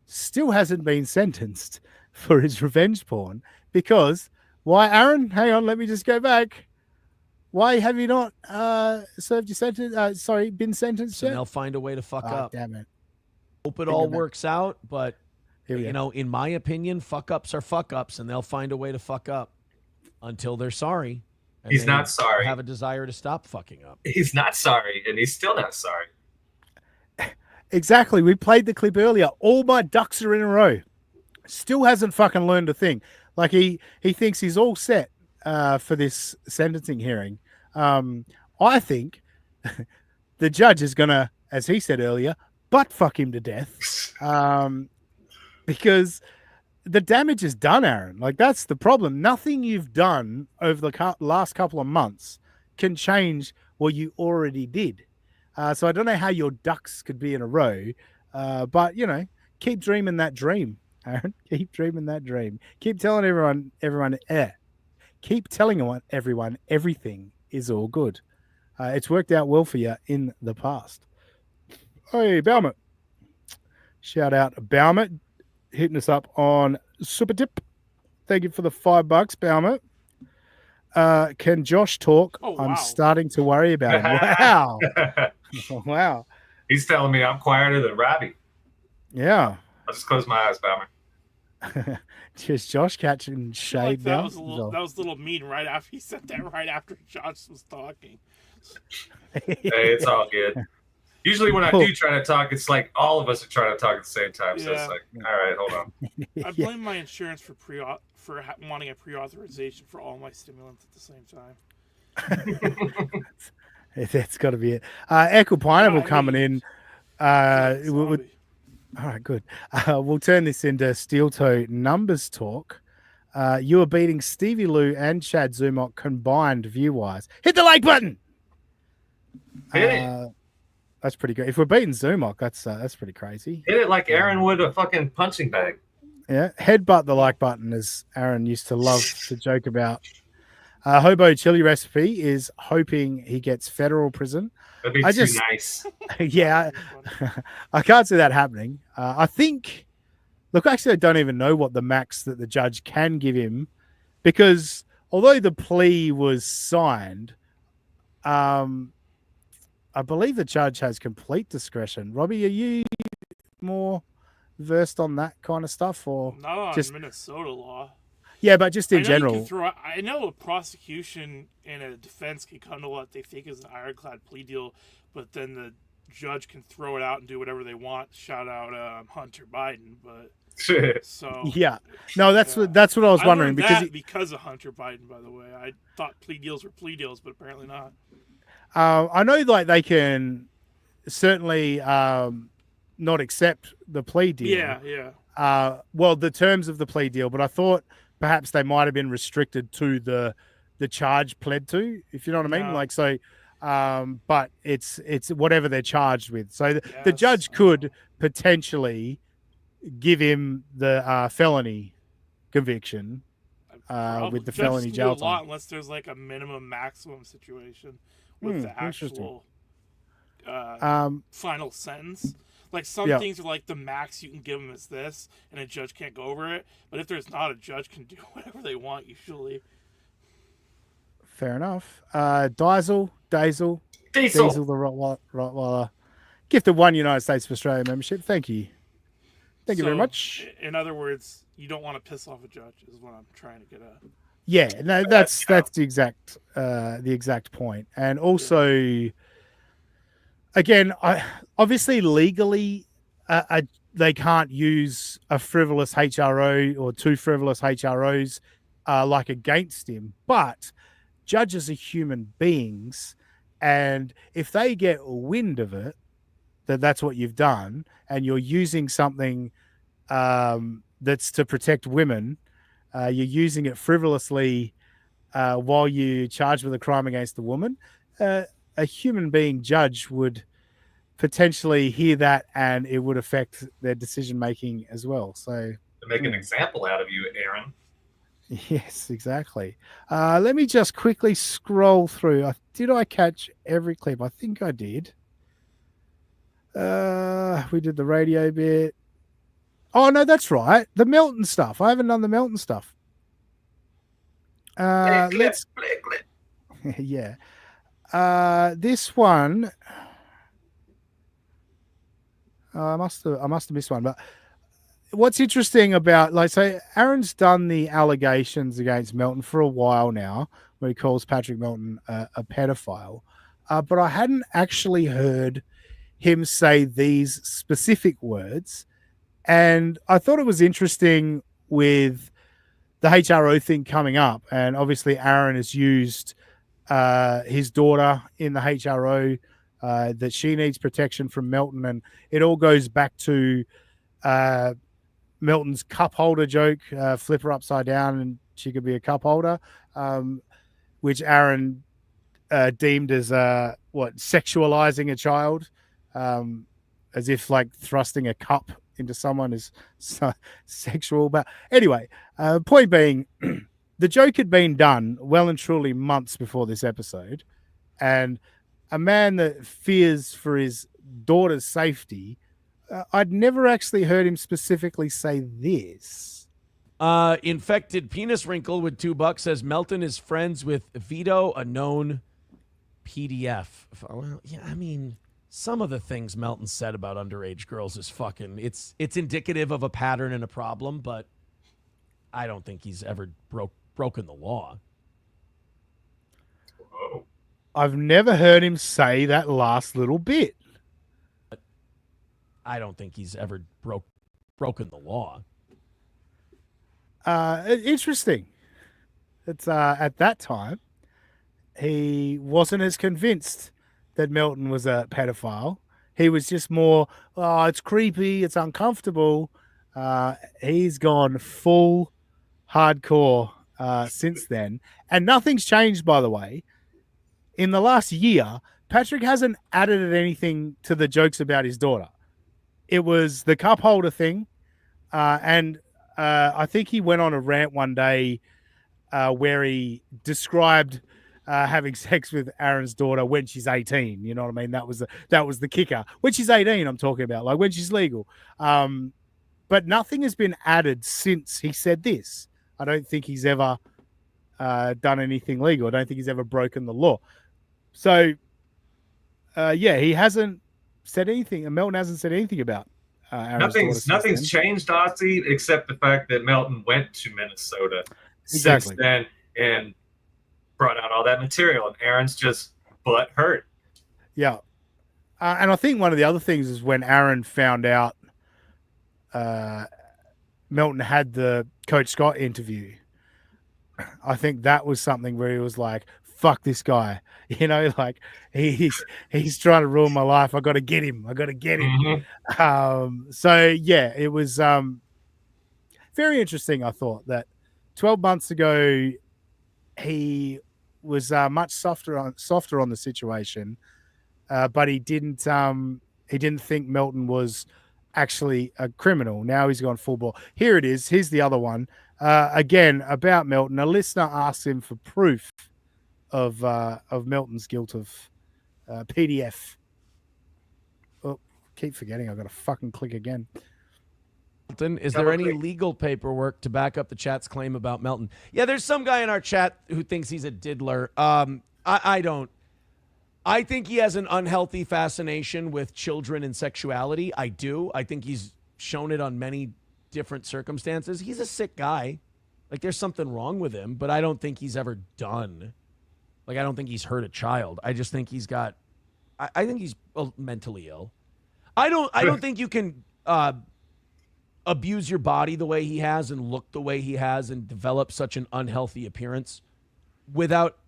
still hasn't been sentenced for his revenge porn because why, Aaron? Hang on, let me just go back. Why have you not served your sentence? Been sentenced yet? And they'll find a way to fuck up. Damn it. Hope it all works out, but Here we go. in my opinion, fuck ups are fuck ups, and they'll find a way to fuck up until they're sorry. And He's they not sorry. Have a desire to stop fucking up. He's not sorry, and he's still not sorry. Exactly. We played the clip earlier. All my ducks are in a row. Still hasn't fucking learned a thing. Like he thinks he's all set for this sentencing hearing. I think the judge is gonna, as he said earlier, butt fuck him to death. Because the damage is done, Aaron. Like, that's the problem. Nothing you've done over the last couple of months can change what you already did. So I don't know how your ducks could be in a row, but, keep dreaming that dream, Aaron. Keep dreaming that dream. Keep telling everyone, keep telling everyone everything is all good. It's worked out well for you in the past. Hey, Balmert. Shout out Balmert. Hitting us up on Super Tip. Thank you for the $5, Balmert. Can Josh talk? Oh, wow. I'm starting to worry about him. Wow. Wow. He's telling me I'm quieter than Robbie. Yeah. I'll just close my eyes, Balmer. Just Josh catching shade that now. was a little mean right after he said that right after Josh was talking. Hey, it's all good. Usually when I do try to talk, it's like all of us are trying to talk at the same time. So it's like, all right, hold on. I blame my insurance for wanting a pre-authorization for all my stimulants at the same time. That's got to be it. Echo Pineapple coming in. All right, good. We'll turn this into Steel Toe numbers talk. You are beating Stevie Lou and Chad Zumot combined view-wise. Hit the like button! Hit it. That's pretty good. If we're beating Zumok, that's pretty crazy. Hit it like Aaron would a fucking punching bag. Yeah, headbutt the like button, as Aaron used to love to joke about. Hobo Chili Recipe is hoping he gets federal prison. That'd be too nice. Yeah, I can't see that happening. I think, look, actually, I don't even know what the max that the judge can give him, because although the plea was signed, I believe the judge has complete discretion. Robbie, are you more versed on that kind of stuff, or not on just Minnesota law? Yeah, but just in general. I know a prosecution and a defense can come to what they think is an ironclad plea deal, but then the judge can throw it out and do whatever they want. Shout out Hunter Biden, but so yeah, no, that's what I was wondering because of Hunter Biden. By the way, I thought plea deals were plea deals, but apparently not. I know, like, they can certainly not accept the plea deal. Yeah. Well, the terms of the plea deal, but I thought perhaps they might have been restricted to the charge pled to, if you know what I mean. No. Like, so But it's whatever they're charged with. So the judge could potentially give him the felony conviction with the felony jail a lot time. unless there's like a minimum maximum situation with the actual final sentence. Like some things are like the max you can give them is this, and a judge can't go over it. But if there's not, a judge can do whatever they want usually. Fair enough. Diesel the Rottweiler, gifted 1 United States of Australia membership. Thank you. Thank you very much. In other words, you don't want to piss off a judge, is what I'm trying to get at. Yeah, no, that's the exact point. And also, again, obviously legally, they can't use a frivolous HRO or 2 frivolous HROs like against him. But judges are human beings, and if they get wind of it, that's what you've done, and you're using something that's to protect women, you're using it frivolously while you're charged with a crime against a woman, a human being judge would potentially hear that, and it would affect their decision making as well. So to make an example out of you, Aaron. Yes, exactly. Let me just quickly scroll through. Did I catch every clip? I think I did. We did the radio bit. Oh, no, that's right. The Melton stuff. I haven't done the Melton stuff. Let's. Yeah. This one. I must have missed one, but what's interesting about, like, so Aaron's done the allegations against Melton for a while now, where he calls Patrick Melton a pedophile, but I hadn't actually heard him say these specific words, and I thought it was interesting with the HRO thing coming up, and obviously Aaron has used his daughter in the HRO, that she needs protection from Melton, and it all goes back to Melton's cup holder joke, flip her upside down and she could be a cup holder, which Aaron deemed as sexualizing a child, as if like thrusting a cup into someone is sexual. But anyway, point being, the joke had been done well and truly months before this episode, and a man that fears for his daughter's safety, I'd never actually heard him specifically say this. Infected Penis Wrinkle with $2 says Melton is friends with Vito, a known PDF. Well, yeah, I mean, some of the things Melton said about underage girls is fucking, it's indicative of a pattern and a problem, but I don't think he's ever broken the law. I've never heard him say that last little bit. I don't think he's ever broken the law. Interesting. It's at that time, he wasn't as convinced that Melton was a pedophile. He was just more, oh, it's creepy, it's uncomfortable. He's gone full hardcore since then. And nothing's changed, by the way. In the last year, Patrick hasn't added anything to the jokes about his daughter. It was the cup holder thing. And I think he went on a rant one day where he described having sex with Aaron's daughter when she's 18. You know what I mean? That was the kicker. When she's 18, I'm talking about, like when she's legal. But nothing has been added since he said this. I don't think he's ever done anything legal. I don't think he's ever broken the law. So, he hasn't said anything. And Melton hasn't said anything about Aaron's nothing's changed, Ozzy, except the fact that Melton went to Minnesota exactly. since then and brought out all that material, and Aaron's just butt hurt. Yeah. And I think one of the other things is when Aaron found out Melton had the Coach Scott interview, I think that was something where he was like, fuck this guy. You know, like he's trying to ruin my life. I got to get him. Mm-hmm. So yeah, it was very interesting. I thought that 12 months ago, he was much softer on the situation, but he didn't think Melton was actually a criminal. Now he's gone full ball. Here it is. Here's the other one. Again, about Melton. A listener asked him for proof of Melton's guilt of PDF. Oh, keep forgetting. I've got to fucking click again. Melton, is there any legal paperwork to back up the chat's claim about Melton? Yeah, there's some guy in our chat who thinks he's a diddler. I don't. I think he has an unhealthy fascination with children and sexuality. I do. I think he's shown it on many different circumstances. He's a sick guy. Like, there's something wrong with him, but I don't think he's ever done. Like, I don't think he's hurt a child. I just think he's got, I think he's mentally ill. I don't think you can abuse your body the way he has and look the way he has and develop such an unhealthy appearance without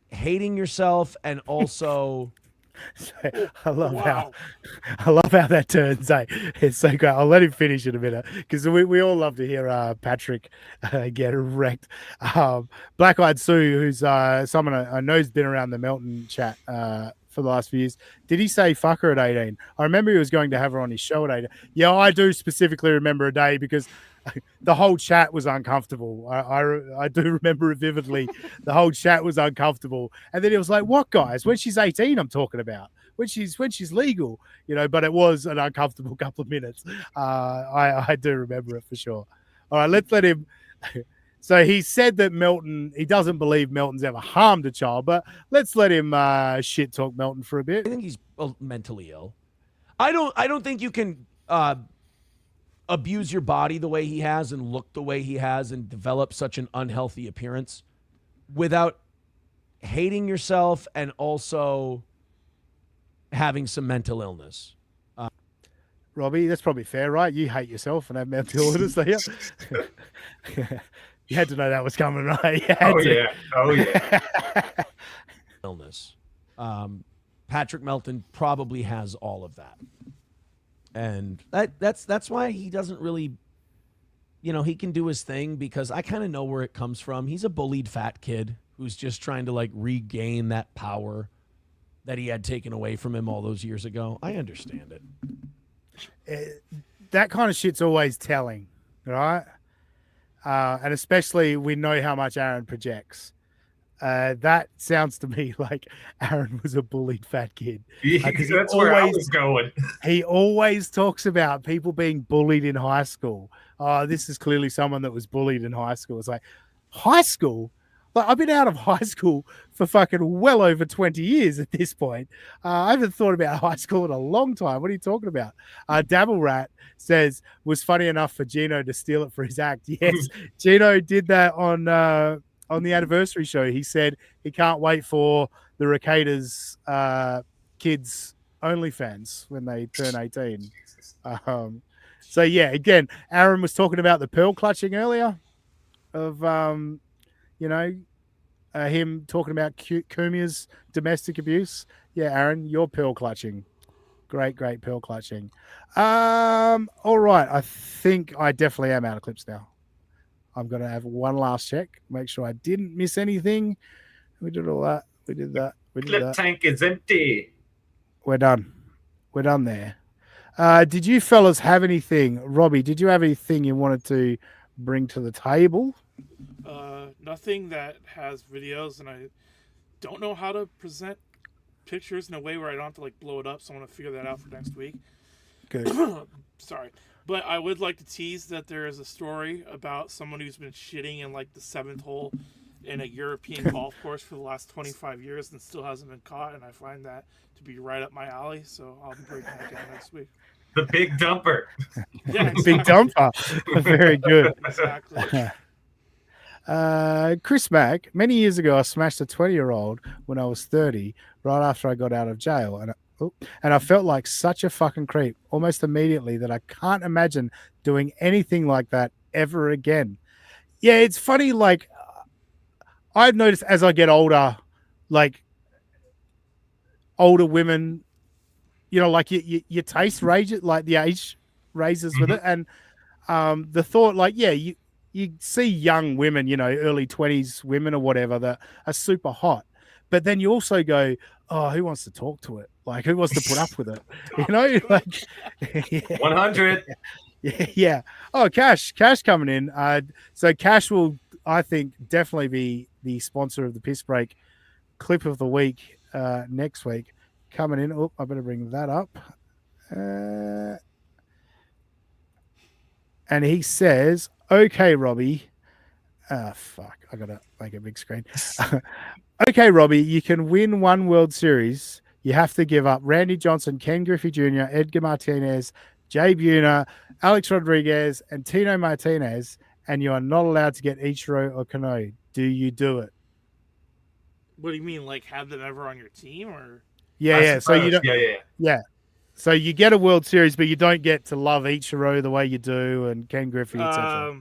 hating yourself and also I love how that turns out. It's so great. I'll let him finish in a minute because we all love to hear Patrick get wrecked. Black Eyed Sue, who's someone I know has been around the Melton chat for the last few years. Did he say fuck her at 18? I remember he was going to have her on his show at 18. Yeah, I do specifically remember a day because the whole chat was uncomfortable. I do remember it vividly. The whole chat was uncomfortable, and then it was like, "What, guys? When she's 18, I'm talking about when she's legal, you know." But it was an uncomfortable couple of minutes. I do remember it for sure. All right, let's let him. So he said that he doesn't believe Melton's ever harmed a child, but let's let him shit talk Melton for a bit. I think he's mentally ill. I don't think you can abuse your body the way he has and look the way he has and develop such an unhealthy appearance without hating yourself and also having some mental illness. Robbie, that's probably fair, right? You hate yourself and have mental illness, do you? You had to know that was coming, right? Oh yeah. Illness. Patrick Melton probably has all of that. And that's why he doesn't really, he can do his thing because I kind of know where it comes from. He's a bullied fat kid who's just trying to like regain that power that he had taken away from him all those years ago. I understand it. That kind of shit's always telling, right? And especially we know how much Aaron projects. That sounds to me like Aaron was a bullied fat kid. That's where I was going. He always talks about people being bullied in high school. Oh, this is clearly someone that was bullied in high school. It's like, high school? Like, I've been out of high school for fucking well over 20 years at this point. I haven't thought about high school in a long time. What are you talking about? Dabble Rat says, was funny enough for Gino to steal it for his act. Yes, Gino did that on the anniversary show. He said he can't wait for the Recadas kids OnlyFans when they turn 18. So yeah, again, Aaron was talking about the pearl clutching earlier of him talking about Kumia's domestic abuse. Yeah, Aaron, you're pearl clutching. Great pearl clutching. All right, I think I definitely am out of clips now. I'm going to have one last check, make sure I didn't miss anything. We did all that. We did that. Clip tank is empty. We're done. We're done there. Did you fellas have anything? Robbie, did you have anything you wanted to bring to the table? Nothing that has videos, and I don't know how to present pictures in a way where I don't have to like blow it up, so I want to figure that out for next week. Good. Sorry. But I would like to tease that there is a story about someone who's been shitting in like the 7th hole in a European golf course for the last 25 years and still hasn't been caught, and I find that to be right up my alley, so I'll be breaking that down next week. The big dumper. Yeah, exactly. Big dumper. Very good. Exactly. Chris Mack, many years ago, I smashed a 20-year-old when I was 30, right after I got out of jail. And I felt like such a fucking creep almost immediately that I can't imagine doing anything like that ever again. Yeah, it's funny. Like, I've noticed as I get older, like older women, like your taste raises, like the age raises with it. And the thought, like, yeah, you you see young women, early 20s women or whatever that are super hot, but then you also go, oh, who wants to talk to it? Like, who wants to put up with it? Like 100. Yeah. Oh, Cash coming in. So Cash will, I think, definitely be the sponsor of the Piss Break clip of the week next week. Coming in. Oh, I better bring that up. And he says, okay, Robbie. Fuck. I got to make a big screen. Okay, Robbie, you can win one World Series. You have to give up Randy Johnson, Ken Griffey Jr., Edgar Martinez, Jay Buhner, Alex Rodriguez, and Tino Martinez, and you are not allowed to get Ichiro or Kano. Do you do it? What do you mean, like have them ever on your team, or? Yeah. So you don't. Yeah. So you get a World Series, but you don't get to love Ichiro the way you do, and Ken Griffey, etc.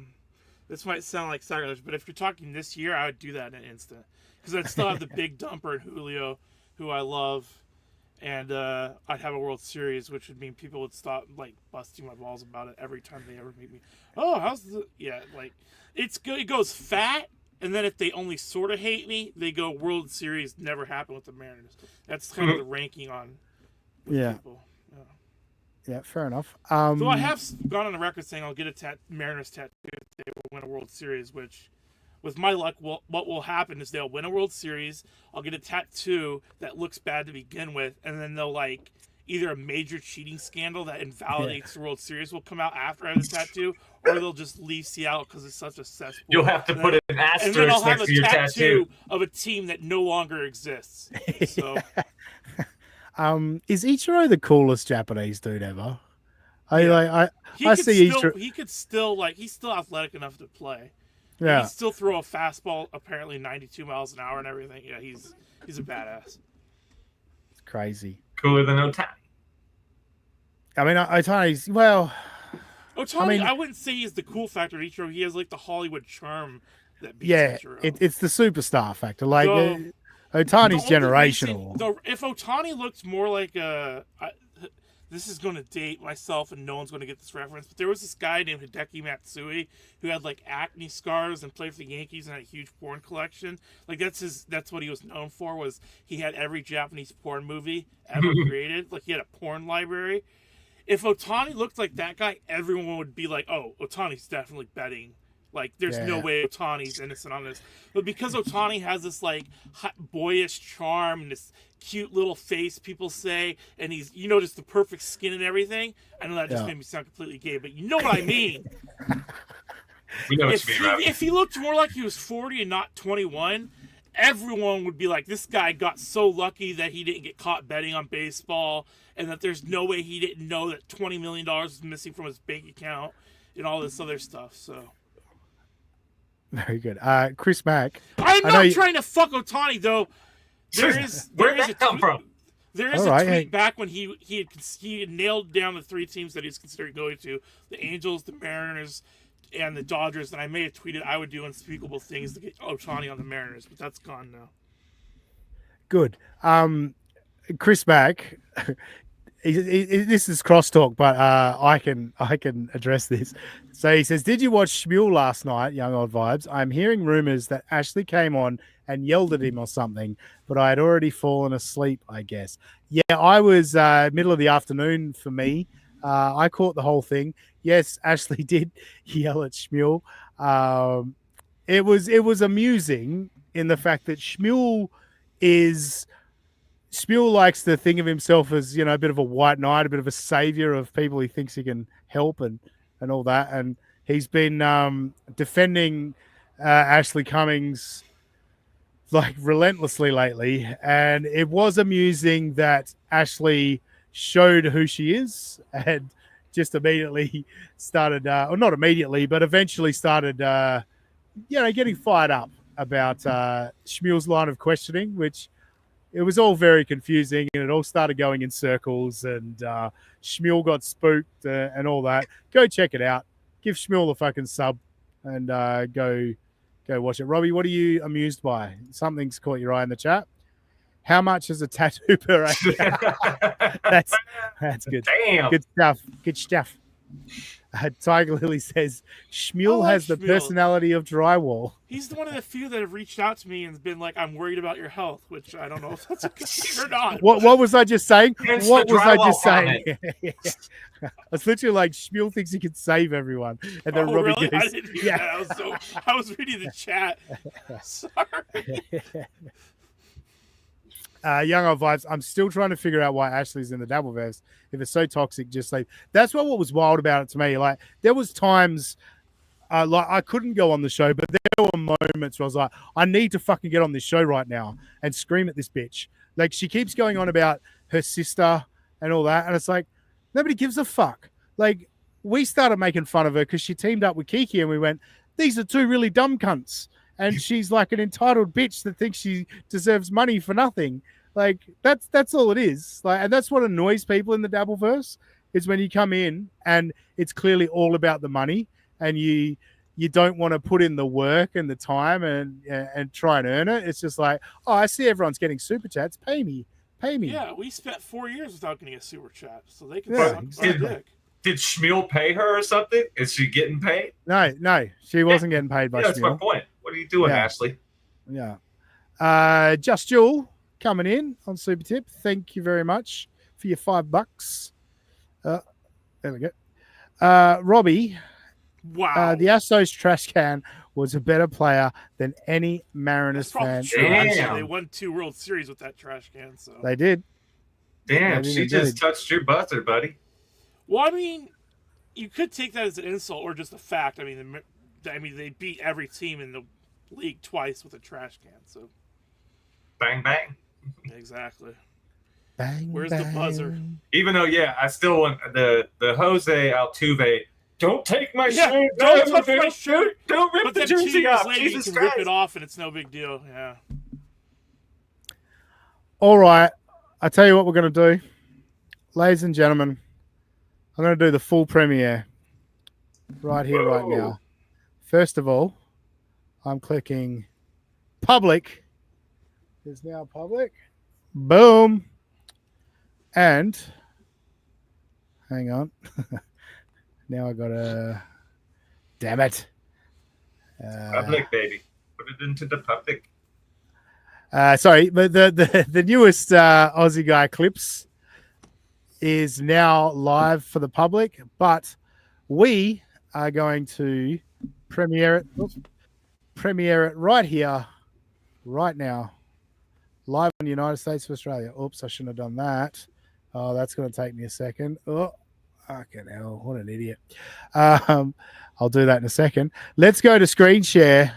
This might sound like sacrilege, but if you're talking this year, I would do that in an instant because I'd still have the big dumper and Julio, who I love. And I'd have a World Series, which would mean people would stop like busting my balls about it every time they ever meet me. Oh, how's the like it's good. It goes fat, and then if they only sort of hate me, they go World Series never happened with the Mariners. That's kind of the ranking on people. Yeah, fair enough. So I have gone on the record saying I'll get a Mariners tattoo if they win a World Series, which. With my luck, what will happen is they'll win a World Series. I'll get a tattoo that looks bad to begin with, and then they'll like either a major cheating scandal that invalidates the World Series will come out after I have the tattoo, or they'll just leave Seattle because it's such a cesspool. You'll have to put an asterisk and then I'll have next to your tattoo of a team that no longer exists. So, is Ichiro the coolest Japanese dude ever? I see Ichiro. He could still he's still athletic enough to play. Yeah, he still throw a fastball, apparently 92 miles an hour and everything. Yeah, he's a badass. It's crazy. Cooler than Ohtani. I mean, Ohtani's Ohtani, I wouldn't say he's the cool factor. Ichiro, he has like the Hollywood charm that beats Ichiro. It's the superstar factor. Like Ohtani's generational. If Ohtani looked more like this is going to date myself and no one's going to get this reference, but there was this guy named Hideki Matsui who had like acne scars and played for the Yankees and had a huge porn collection. Like that's what he was known for, was he had every Japanese porn movie ever created. Like he had a porn library. If Ohtani looked like that guy, everyone would be like, oh, Ohtani's definitely betting. Like, there's no way Ohtani's innocent on this. But because Ohtani has this, like, hot, boyish charm and this cute little face, people say, and he's, just the perfect skin and everything. I know that just made me sound completely gay, but you know what I mean. We know what you mean, Robbie. If he looked more like he was 40 and not 21, everyone would be like, this guy got so lucky that he didn't get caught betting on baseball, and that there's no way he didn't know that $20 million was missing from his bank account and all this other stuff, so... Very good. Chris Mack. I'm not trying to fuck Ohtani, though. Where did that come from? There is a tweet back when he had nailed down the three teams that he's considering going to: the Angels, the Mariners, and the Dodgers. And I may have tweeted I would do unspeakable things to get Ohtani on the Mariners, but that's gone now. Good. Chris Mack. This is crosstalk, but I can address this. So he says, "Did you watch Shmuel last night, Young Old Vibes? I'm hearing rumors that Ashley came on and yelled at him or something, but I had already fallen asleep, I guess." Yeah, I was middle of the afternoon for me. I caught the whole thing. Yes, Ashley did yell at Shmuel. It was amusing in the fact that Shmuel likes to think of himself as, a bit of a white knight, a bit of a savior of people he thinks he can help and all that. And he's been defending Ashley Cummings like relentlessly lately. And it was amusing that Ashley showed who she is and just immediately started, or not immediately, but eventually started, getting fired up about Shmuel's line of questioning, which it was all very confusing, and it all started going in circles, and Shmuel got spooked and all that. Go check it out. Give Shmuel a fucking sub and go watch it. Robbie, what are you amused by? Something's caught your eye in the chat. How much is a tattoo per acre? That's good. Damn. Good stuff. Good stuff. Tiger Lily says Shmuel like has the Shmuel. personality of drywall. He's the one of the few that have reached out to me and been like, "I'm worried about your health," which I don't know if that's a good thing or not. What was I just saying? Hence What the was I drywall just saying? comment. I was literally like, Shmuel thinks he can save everyone, and then Oh, Robbie really? I goes, didn't hear "Yeah." that. I was reading the chat. Sorry. Young Old Vibes, I'm still trying to figure out why Ashley's in the Dabbleverse. If it's so toxic, just leave. That's what was wild about it to me. Like, there was times like I couldn't go on the show, but there were moments where I was like, I need to fucking get on this show right now and scream at this bitch. Like, she keeps going on about her sister and all that, and it's like, nobody gives a fuck. Like, we started making fun of her because she teamed up with Kiki, and we went, these are two really dumb cunts. And she's like an entitled bitch that thinks she deserves money for nothing. Like, that's all it is. Like, and that's what annoys people in the Dabbleverse, is when you come in and it's clearly all about the money, and you don't want to put in the work and the time and try and earn it. It's just like, oh, I see everyone's getting super chats. Pay me. Yeah, we spent 4 years without getting a super chat, so they can Yeah, suck our dick. Did Shmuel pay her or something? Is she getting paid? No, she wasn't getting paid by Yeah, that's my Shmuel. point. What are you doing, Yeah. Ashley? Yeah. Just Jewel coming in on Super Tip. Thank you very much for your $5. There we go. Robbie. Wow. The Astros trash can was a better player than any Mariners fan. True, actually. Damn. They won 2 World Series with that trash can. So They did. Damn, Maybe she they just did. touched your buzzer, buddy. Well, I mean, you could take that as an insult or just a fact. I mean, they beat every team in the league twice with a trash can. So Bang, bang. exactly. Bang, Where's bang. the buzzer? Even though, yeah, I still want the Jose Altuve. Don't take my Yeah, shirt. don't touch my shirt. Don't rip But the then 2 jersey years off. later, you Jesus can rip Christ. it off and it's no big deal. Yeah. All right. I tell you what we're going to do. Ladies and gentlemen, I'm going to do the full premiere right here, right Whoa. now. First of all, I'm clicking public. It's now public. Boom. And hang on. Now I got to. Damn it. Public, baby. Put it into the public. Sorry, but the newest Aussie Guy Clips is now live for the public, but we are going to premiere it right here, right now, live in the United States of Australia. Oops, I shouldn't have done that. Oh, that's going to take me a second. Oh, fucking hell, what an idiot. I'll do that in a second. Let's go to screen share,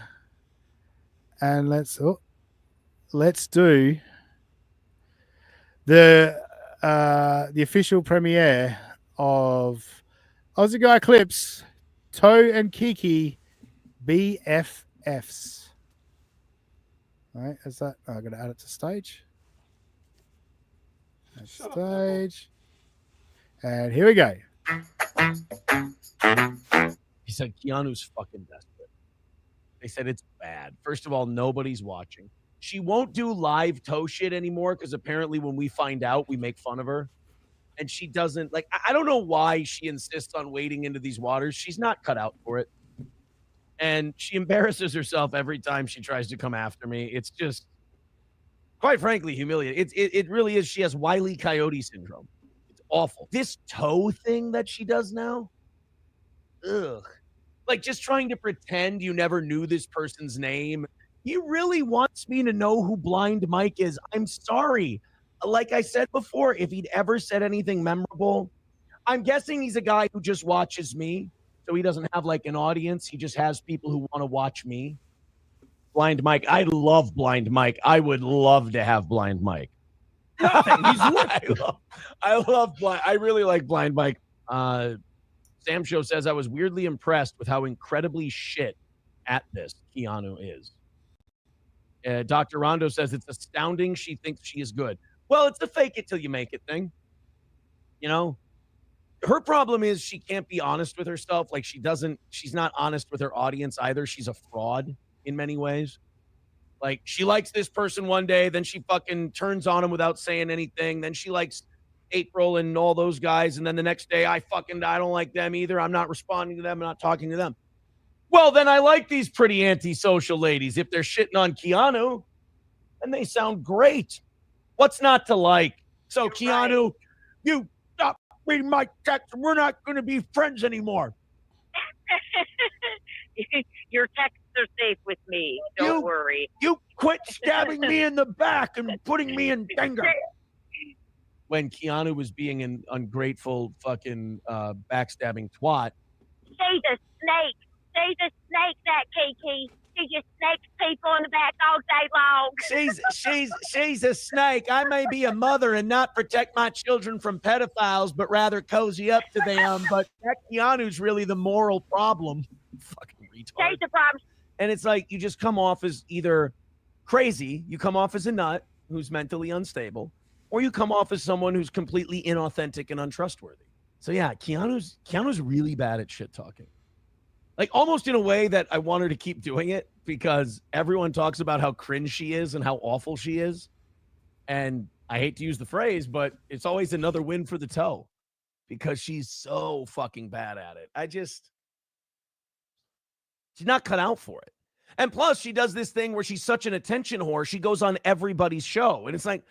and let's do the official premiere of Aussie Guy Clips, Toe and Kiki BFFs. All right, is that? Oh, I got to add it to stage. That's stage. And here we go. He said Keanu's fucking desperate. They said it's bad. First of all, nobody's watching. She won't do live toe shit anymore because apparently when we find out, we make fun of her. And she doesn't, like, I don't know why she insists on wading into these waters. She's not cut out for it. And she embarrasses herself every time she tries to come after me. It's just, quite frankly, humiliating. It really is. She has Wile E. Coyote syndrome. It's awful. This toe thing that she does now, ugh. Like, just trying to pretend you never knew this person's name. He really wants me to know who Blind Mike is. I'm sorry. Like I said before, if he'd ever said anything memorable, I'm guessing he's a guy who just watches me. So he doesn't have like an audience. He just has people who want to watch me. Blind Mike. I love Blind Mike. I would love to have Blind Mike. I really like Blind Mike. Sam Show says, I was weirdly impressed with how incredibly shit at this Keanu is. Dr. Rondo says, it's astounding she thinks she is good. Well, it's the fake it till you make it thing. You know? Her problem is she can't be honest with herself. Like, she's not honest with her audience either. She's a fraud in many ways. Like, she likes this person one day, then she fucking turns on him without saying anything. Then she likes April and all those guys. And then the next day, I don't like them either. I'm not responding to them. I'm not talking to them. Well, then I like these pretty antisocial ladies. If they're shitting on Keanu, and they sound great. What's not to like? So, you're Keanu, right. You stop reading my text. We're not going to be friends anymore. Your texts are safe with me. Don't worry. You quit stabbing me in the back and putting me in danger. When Keanu was being an ungrateful fucking backstabbing twat. Say the snake. Say the snake that, Kiki. She just snakes people in the back all day long. She's a snake. I may be a mother and not protect my children from pedophiles, but rather cozy up to them. But that Keanu's really the moral problem. Fucking retard. Say the problem. And it's like you just come off as either crazy, you come off as a nut who's mentally unstable, or you come off as someone who's completely inauthentic and untrustworthy. So yeah, Keanu's really bad at shit talking. Like almost in a way that I want her to keep doing it because everyone talks about how cringe she is and how awful she is. And I hate to use the phrase, but it's always another win for the toe because she's so fucking bad at it. She's not cut out for it. And plus she does this thing where she's such an attention whore. She goes on everybody's show. And it's like,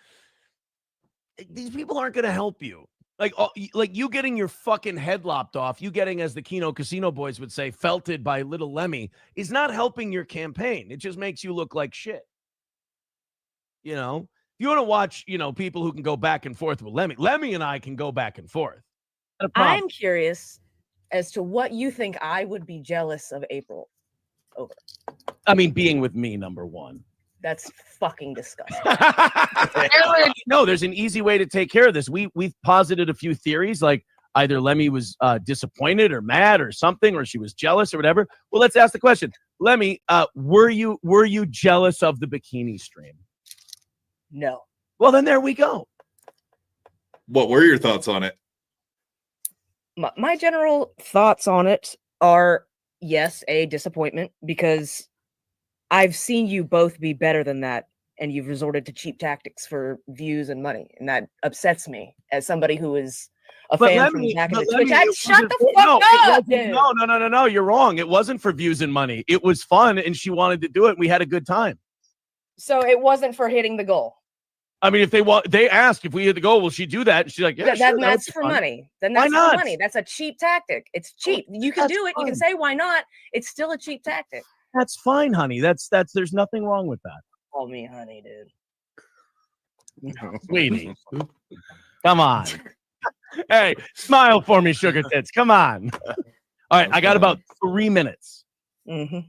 these people aren't going to help you. Like you getting your fucking head lopped off, you getting, as the Keno Casino boys would say, felted by little Lemmy, is not helping your campaign. It just makes you look like shit. You know, if you want to watch, people who can go back and forth with Lemmy and I can go back and forth. I'm curious as to what you think I would be jealous of April over. I mean, being with me, number one. That's fucking disgusting. No, there's an easy way to take care of this. We've posited a few theories, like either Lemmy was disappointed or mad or something, or she was jealous or whatever. Well, let's ask the question. Lemmy, were you jealous of the bikini stream? No. Well, then there we go. What were your thoughts on it? My general thoughts on it are, yes, a disappointment because I've seen you both be better than that, and you've resorted to cheap tactics for views and money, and that upsets me as somebody who is a fan from back in the Twitch. Shut the fuck up, dude. No, you're wrong. It wasn't for views and money. It was fun, and she wanted to do it, and we had a good time. So it wasn't for hitting the goal. I mean, if they asked if we hit the goal, will she do that? And she's like, yeah, sure, that's for money. Then that's for money. That's a cheap tactic. It's cheap. You can do it. You can say why not. It's still a cheap tactic. That's fine, honey. That's there's nothing wrong with that. Call me honey, dude. Sweetie. Come on. Hey, smile for me, sugar tits. Come on. All right, I got about 3 minutes. Mm-hmm.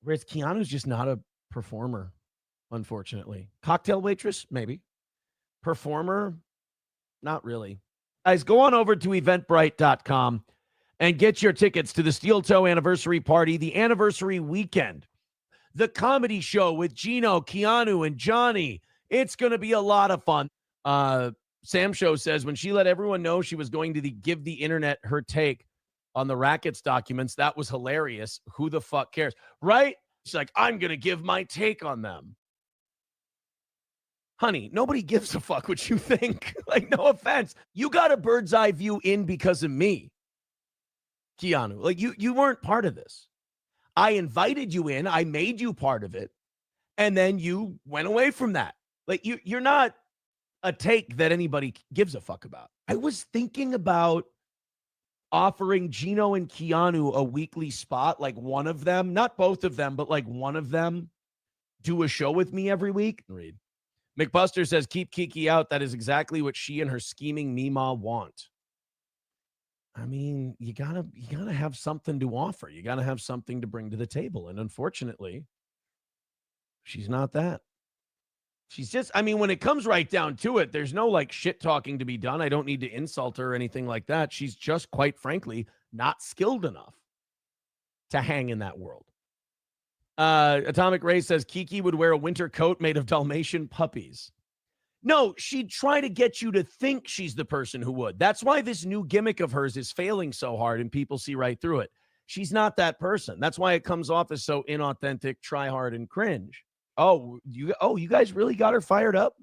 Whereas Keanu's just not a performer, unfortunately. Cocktail waitress, maybe. Performer, not really. Guys, go on over to eventbrite.com and get your tickets to the Steel Toe anniversary party, the anniversary weekend, the comedy show with Gino, Keanu, and Johnny. It's going to be a lot of fun. Sam Show says when she let everyone know she was going to give the internet her take on the Rackets documents, that was hilarious. Who the fuck cares? Right? She's like, I'm going to give my take on them. Honey, nobody gives a fuck what you think. Like, no offense. You got a bird's eye view in because of me, Keanu. Like, you weren't part of this. I invited you in. I made you part of it. And then you went away from that. Like, you're not a take that anybody gives a fuck about. I was thinking about offering Gino and Keanu a weekly spot, like one of them, not both of them, but like one of them do a show with me every week. Read. McBuster says, keep Kiki out. That is exactly what she and her scheming Mima want. I mean, you gotta have something to offer. You gotta have something to bring to the table. And unfortunately, she's not that. She's just, I mean, when it comes right down to it, there's no like shit talking to be done. I don't need to insult her or anything like that. She's just, quite frankly, not skilled enough to hang in that world. Atomic Ray says Kiki would wear a winter coat made of Dalmatian puppies. No, she'd try to get you to think she's the person who would. That's why this new gimmick of hers is failing so hard and people see right through it. She's not that person. That's why it comes off as so inauthentic, try hard, and cringe. You guys really got her fired up?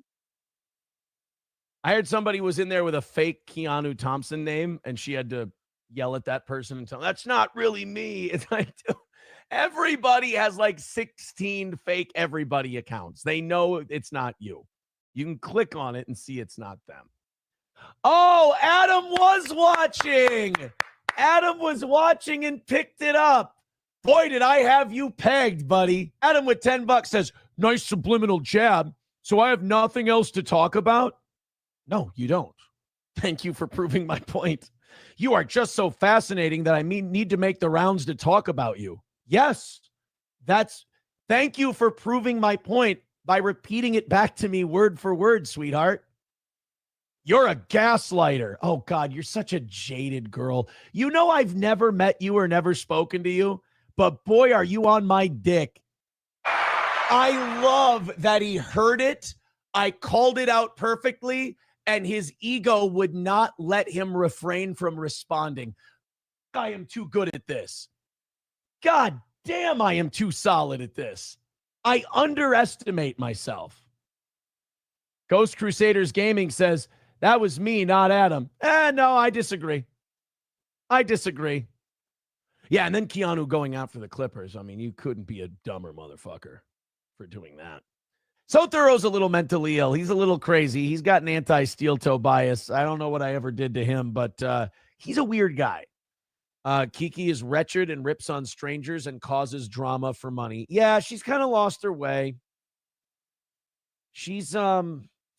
I heard somebody was in there with a fake Keanu Thompson name, and she had to yell at that person and tell them, that's not really me. It's like, everybody has like 16 fake everybody accounts. They know it's not you. You can click on it and see it's not them. Oh, Adam was watching. Adam was watching and picked it up. Boy, did I have you pegged, buddy. Adam with $10 says, nice subliminal jab. So I have nothing else to talk about? No, you don't. Thank you for proving my point. You are just so fascinating that I need to make the rounds to talk about you. Yes, thank you for proving my point by repeating it back to me word for word, sweetheart. You're a gaslighter. Oh, God, you're such a jaded girl. You know I've never met you or never spoken to you, but boy, are you on my dick. I love that he heard it. I called it out perfectly, and his ego would not let him refrain from responding. I am too good at this. God damn, I am too solid at this. I underestimate myself. Ghost Crusaders Gaming says, that was me, not Adam. No, I disagree. Yeah, and then Keanu going out for the Clippers. I mean, you couldn't be a dumber motherfucker for doing that. Sotero's a little mentally ill. He's a little crazy. He's got an anti-steel toe bias. I don't know what I ever did to him, but he's a weird guy. Kiki is wretched and rips on strangers and causes drama for money. Yeah, she's kind of lost her way. She's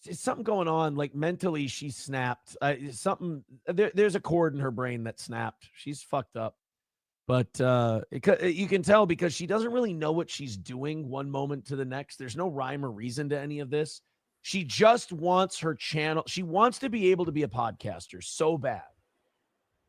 there's something going on. Like mentally, she snapped. There's a cord in her brain that snapped. She's fucked up. But you can tell because she doesn't really know what she's doing one moment to the next. There's no rhyme or reason to any of this. She just wants her channel. She wants to be able to be a podcaster so bad.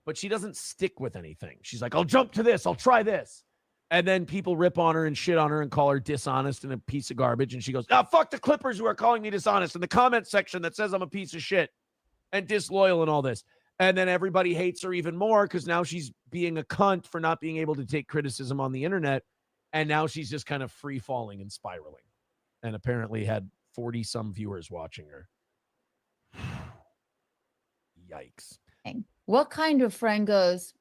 But she doesn't stick with anything. She's like, I'll jump to this. I'll try this. And then people rip on her and shit on her and call her dishonest and a piece of garbage. And she goes, fuck the Clippers who are calling me dishonest in the comment section that says I'm a piece of shit and disloyal and all this. And then everybody hates her even more because now she's being a cunt for not being able to take criticism on the internet. And now she's just kind of free falling and spiraling. And apparently had 40 some viewers watching her. Yikes. What kind of friend goes,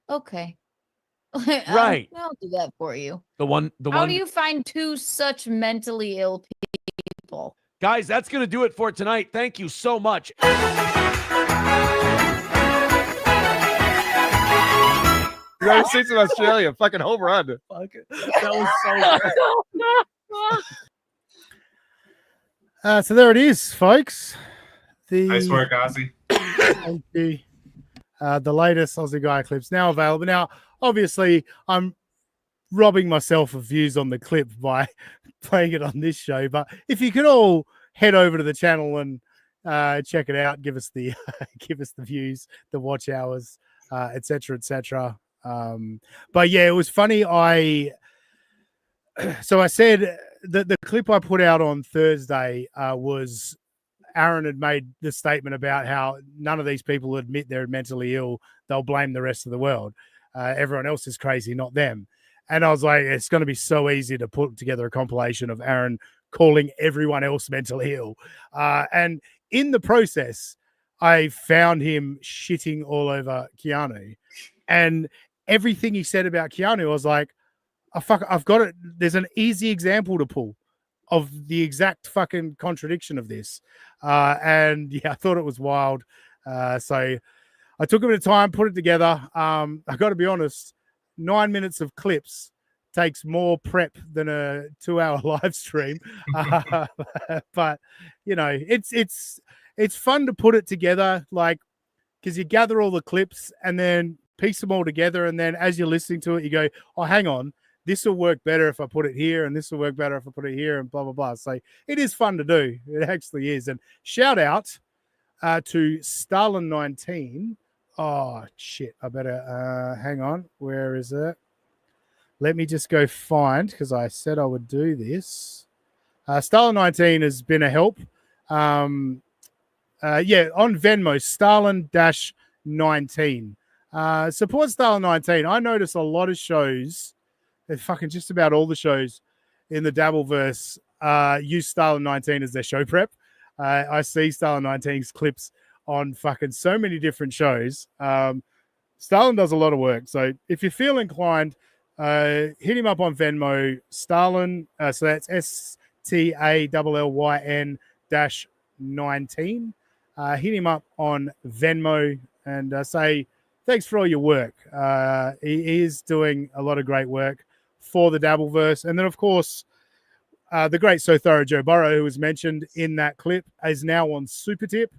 okay. Right. I'll do that for you. How do you find two such mentally ill people? Guys, that's going to do it for tonight. Thank you so much. United States of Australia, fucking home run. Fuck it. That was so good. So there it is, folks. Nice work, Ozzy. Thank you. The latest Aussie Guy clips now available. Now, obviously, I'm robbing myself of views on the clip by playing it on this show. But if you could all head over to the channel and check it out, give us the views, the watch hours, etc., etc. But yeah, it was funny. I said that the clip I put out on Thursday was Aaron had made the statement about how none of these people admit they're mentally ill. They'll blame the rest of the world. Everyone else is crazy, not them. And I was like, it's going to be so easy to put together a compilation of Aaron calling everyone else mentally ill. And in the process, I found him shitting all over Keanu. And everything he said about Keanu, I was like, I've got it. There's an easy example to pull of the exact fucking contradiction of this. And yeah, I thought it was wild. So I took a bit of time, put it together. I got to be honest, 9 minutes of clips takes more prep than a 2-hour live stream. But you know, it's fun to put it together, like, because you gather all the clips and then piece them all together. And then as you're listening to it, you go, oh, hang on, this will work better if I put it here, and this will work better if I put it here, and blah, blah, blah. So it is fun to do. It actually is. And shout out to Stalin19. Oh, shit. I better hang on. Where is it? Let me just go find, because I said I would do this. Stalin19 has been a help. On Venmo, Stalin-19. Support Stalin19. I notice a lot of shows, fucking just about all the shows in the Dabbleverse, use Stalin19 as their show prep. I see Starlin 19's clips on fucking so many different shows. Starlin does a lot of work. So if you feel inclined, hit him up on Venmo, Starlin. So that's STALLYN-19. Hit him up on Venmo and say thanks for all your work. He is doing a lot of great work for the Dabbleverse. And then, of course, the great So Thorough Joe Burrow, who was mentioned in that clip, is now on Super Tip.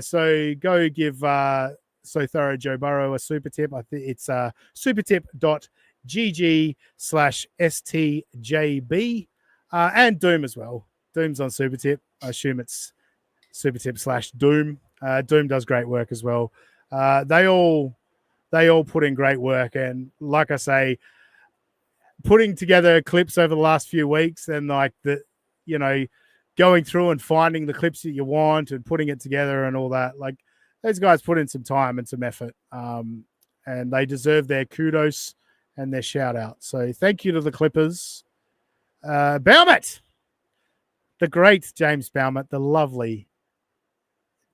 So go give So Thorough Joe Burrow a super tip. I think it's supertip.gg/STJB. And Doom as well. Doom's on Super Tip. I assume it's supertip/Doom. Doom does great work as well. They all put in great work, and like I say, putting together clips over the last few weeks and going through and finding the clips that you want and putting it together and all that. Like those guys put in some time and some effort, and they deserve their kudos and their shout out. So thank you to the Clippers. Baumert, the great James Baumert, the lovely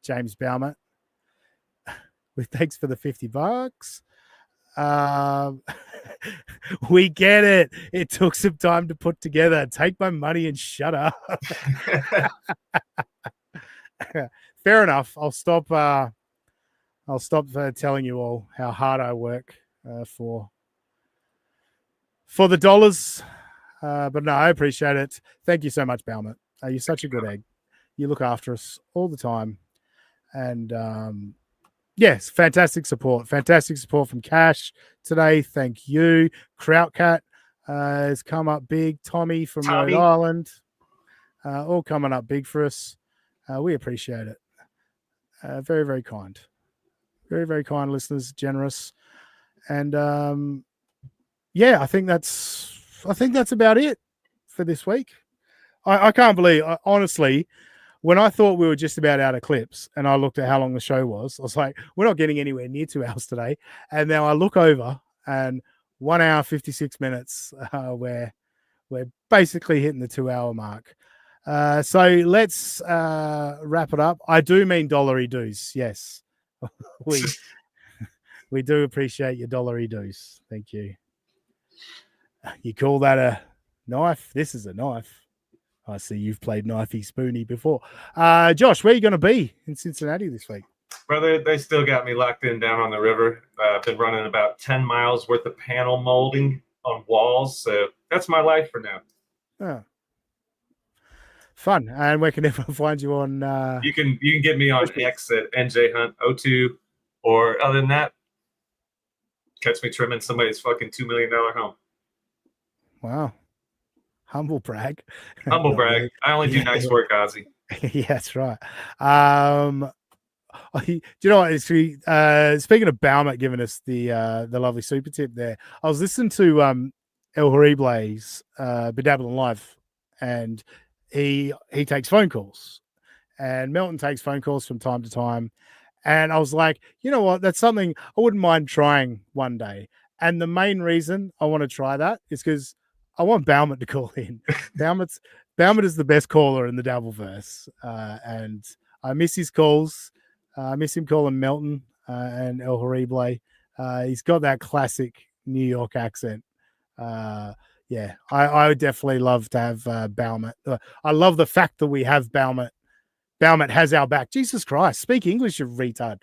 James Baumert. With thanks for the $50. We get it. It took some time to put together. Take my money and shut up. Fair enough. I'll stop telling you all how hard I work for the dollars. But no, I appreciate it. Thank you so much, Baumert. You're such a good egg. You look after us all the time. And yes, fantastic support. Fantastic support from Cash today. Thank you. Krautcat has come up big. Tommy from Rhode Island. All coming up big for us. We appreciate it. Very, very kind. Very, very kind listeners, generous. And I think that's about it for this week. I can't believe, honestly, when I thought we were just about out of clips and I looked at how long the show was, I was like, we're not getting anywhere near 2 hours today. And now I look over and 1 hour, 56 minutes, we're basically hitting the 2 hour mark. So let's wrap it up. I do mean dollary dues. Yes, we do appreciate your dollary dues. Thank you. You call that a knife? This is a knife. I see you've played Knifey Spoony before. Josh, where are you going to be in Cincinnati this week? Brother, they still got me locked in down on the river. I've been running about 10 miles worth of panel molding on walls. So that's my life for now. Oh. Fun. And where can everyone find you on? You can get me on X at NJHunt02, or other than that, catch me trimming somebody's fucking $2 million home. Wow. Humble brag. Humble brag. I only do nice work, Ozzy. Yeah, that's right. Do you know what? Speaking of Baumert giving us the lovely super tip there, I was listening to El Horrible's Bedabbling Live, and he takes phone calls, and Melton takes phone calls from time to time, and I was like, you know what? That's something I wouldn't mind trying one day. And the main reason I want to try that is because I want Baumert to call in. Baumert is the best caller in the Dabbleverse, and I miss his calls. I miss him calling Melton and El Horrible. He's got that classic New York accent. I would definitely love to have Baumert. I love the fact that we have Baumert. Baumert has our back. Jesus Christ, speak English, you retard.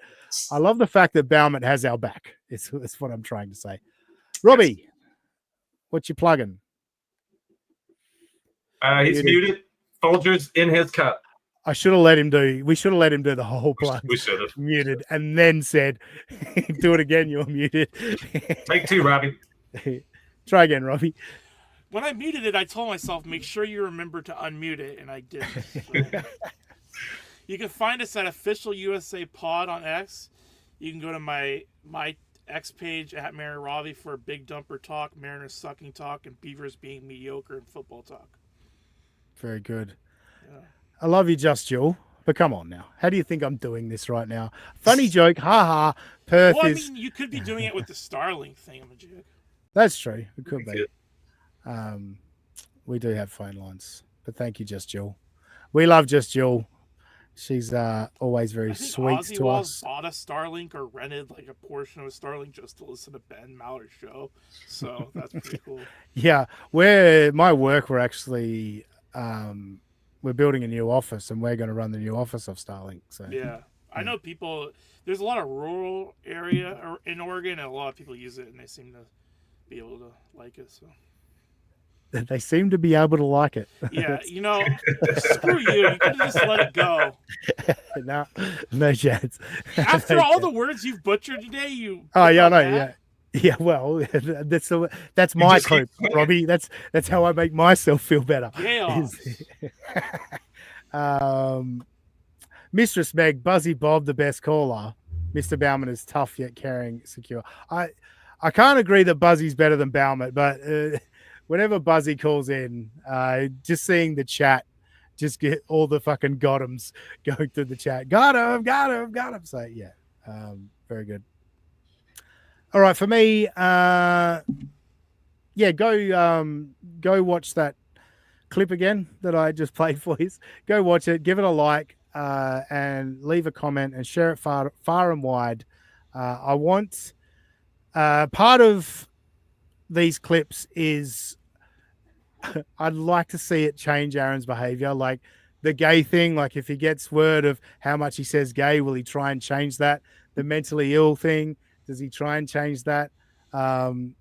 I love the fact that Baumert has our back. It's what I'm trying to say. Robbie, what you plugging? He's muted. Folgers in his cup. We should have let him do the whole plug. We should have. Muted and then said, do it again, you're muted. Take two, Robbie. Try again, Robbie. When I muted it, I told myself, make sure you remember to unmute it, and I didn't. So. You can find us at Official USA Pod on X. You can go to my X page at Mariner Ravi for Big Dumper Talk, Mariners Sucking Talk, and Beavers being mediocre in football talk. Very good. Yeah. I love you, Just Jewel. But come on now. How do you think I'm doing this right now? Funny joke. Ha ha. Perth well, I is... mean, you could be doing it with the Starlink thingamajig. That's true. It could be. We do have phone lines. But thank you, Just Jewel. We love Just Jewel. She's always very I think sweet Ozzy to Walls us. bought a Starlink or rented like a portion of a Starlink just to listen to Ben Maller's show. So that's pretty cool. Yeah, where my work, we're actually we're building a new office, and we're going to run the new office of Starlink. So Yeah. I know people. There's a lot of rural area in Oregon, and a lot of people use it, and they seem to be able to like it. So they seem to be able to like it. yeah, you know, screw you. You could have just let it go. No chance. After No all chance. the words you've butchered today, you. Oh yeah, I know. that? Yeah. Well, that's my clip, Robbie. That's how I make myself feel better. Chaos. Mistress Meg, Buzzy Bob, the best caller. Mr. Bauman is tough yet caring, secure. I can't agree that Buzzy's better than Bauman, but whenever Buzzy calls in, just seeing the chat, just get all the fucking got-ems going through the chat. Got him. So yeah, very good. All right, for me, go watch that clip again that I just played for you. Go watch it, give it a like, and leave a comment and share it far and wide. I want part of these clips is I'd like to see it change Aaron's behavior, like the gay thing. Like if he gets word of how much he says gay, will he try and change that? The mentally ill thing, does he try and change that? And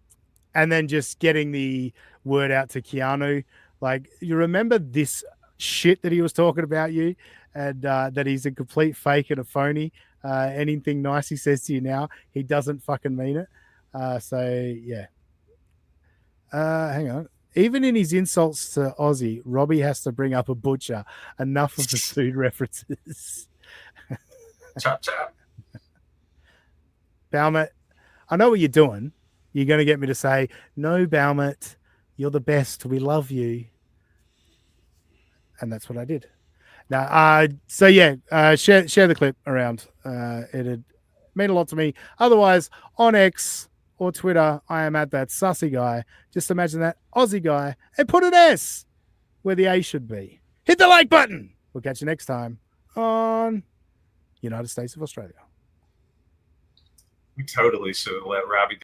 then just getting the word out to Keanu. Like, you remember this shit that he was talking about you, and that he's a complete fake and a phony. Anything nice he says to you now, he doesn't fucking mean it. So, yeah. Hang on. Even in his insults to Ozzy, Robbie has to bring up a butcher. Enough of the food references. Chop, chop. Baumet, I know what you're doing. You're going to get me to say, no, Baumet, you're the best. We love you. And that's what I did. Now, share the clip around. It'd mean a lot to me. Otherwise, on X or Twitter, I am at that sussy guy. Just imagine that Aussie guy and put an S where the A should be. Hit the like button. We'll catch you next time on United States of Australia. We totally should have let Robbie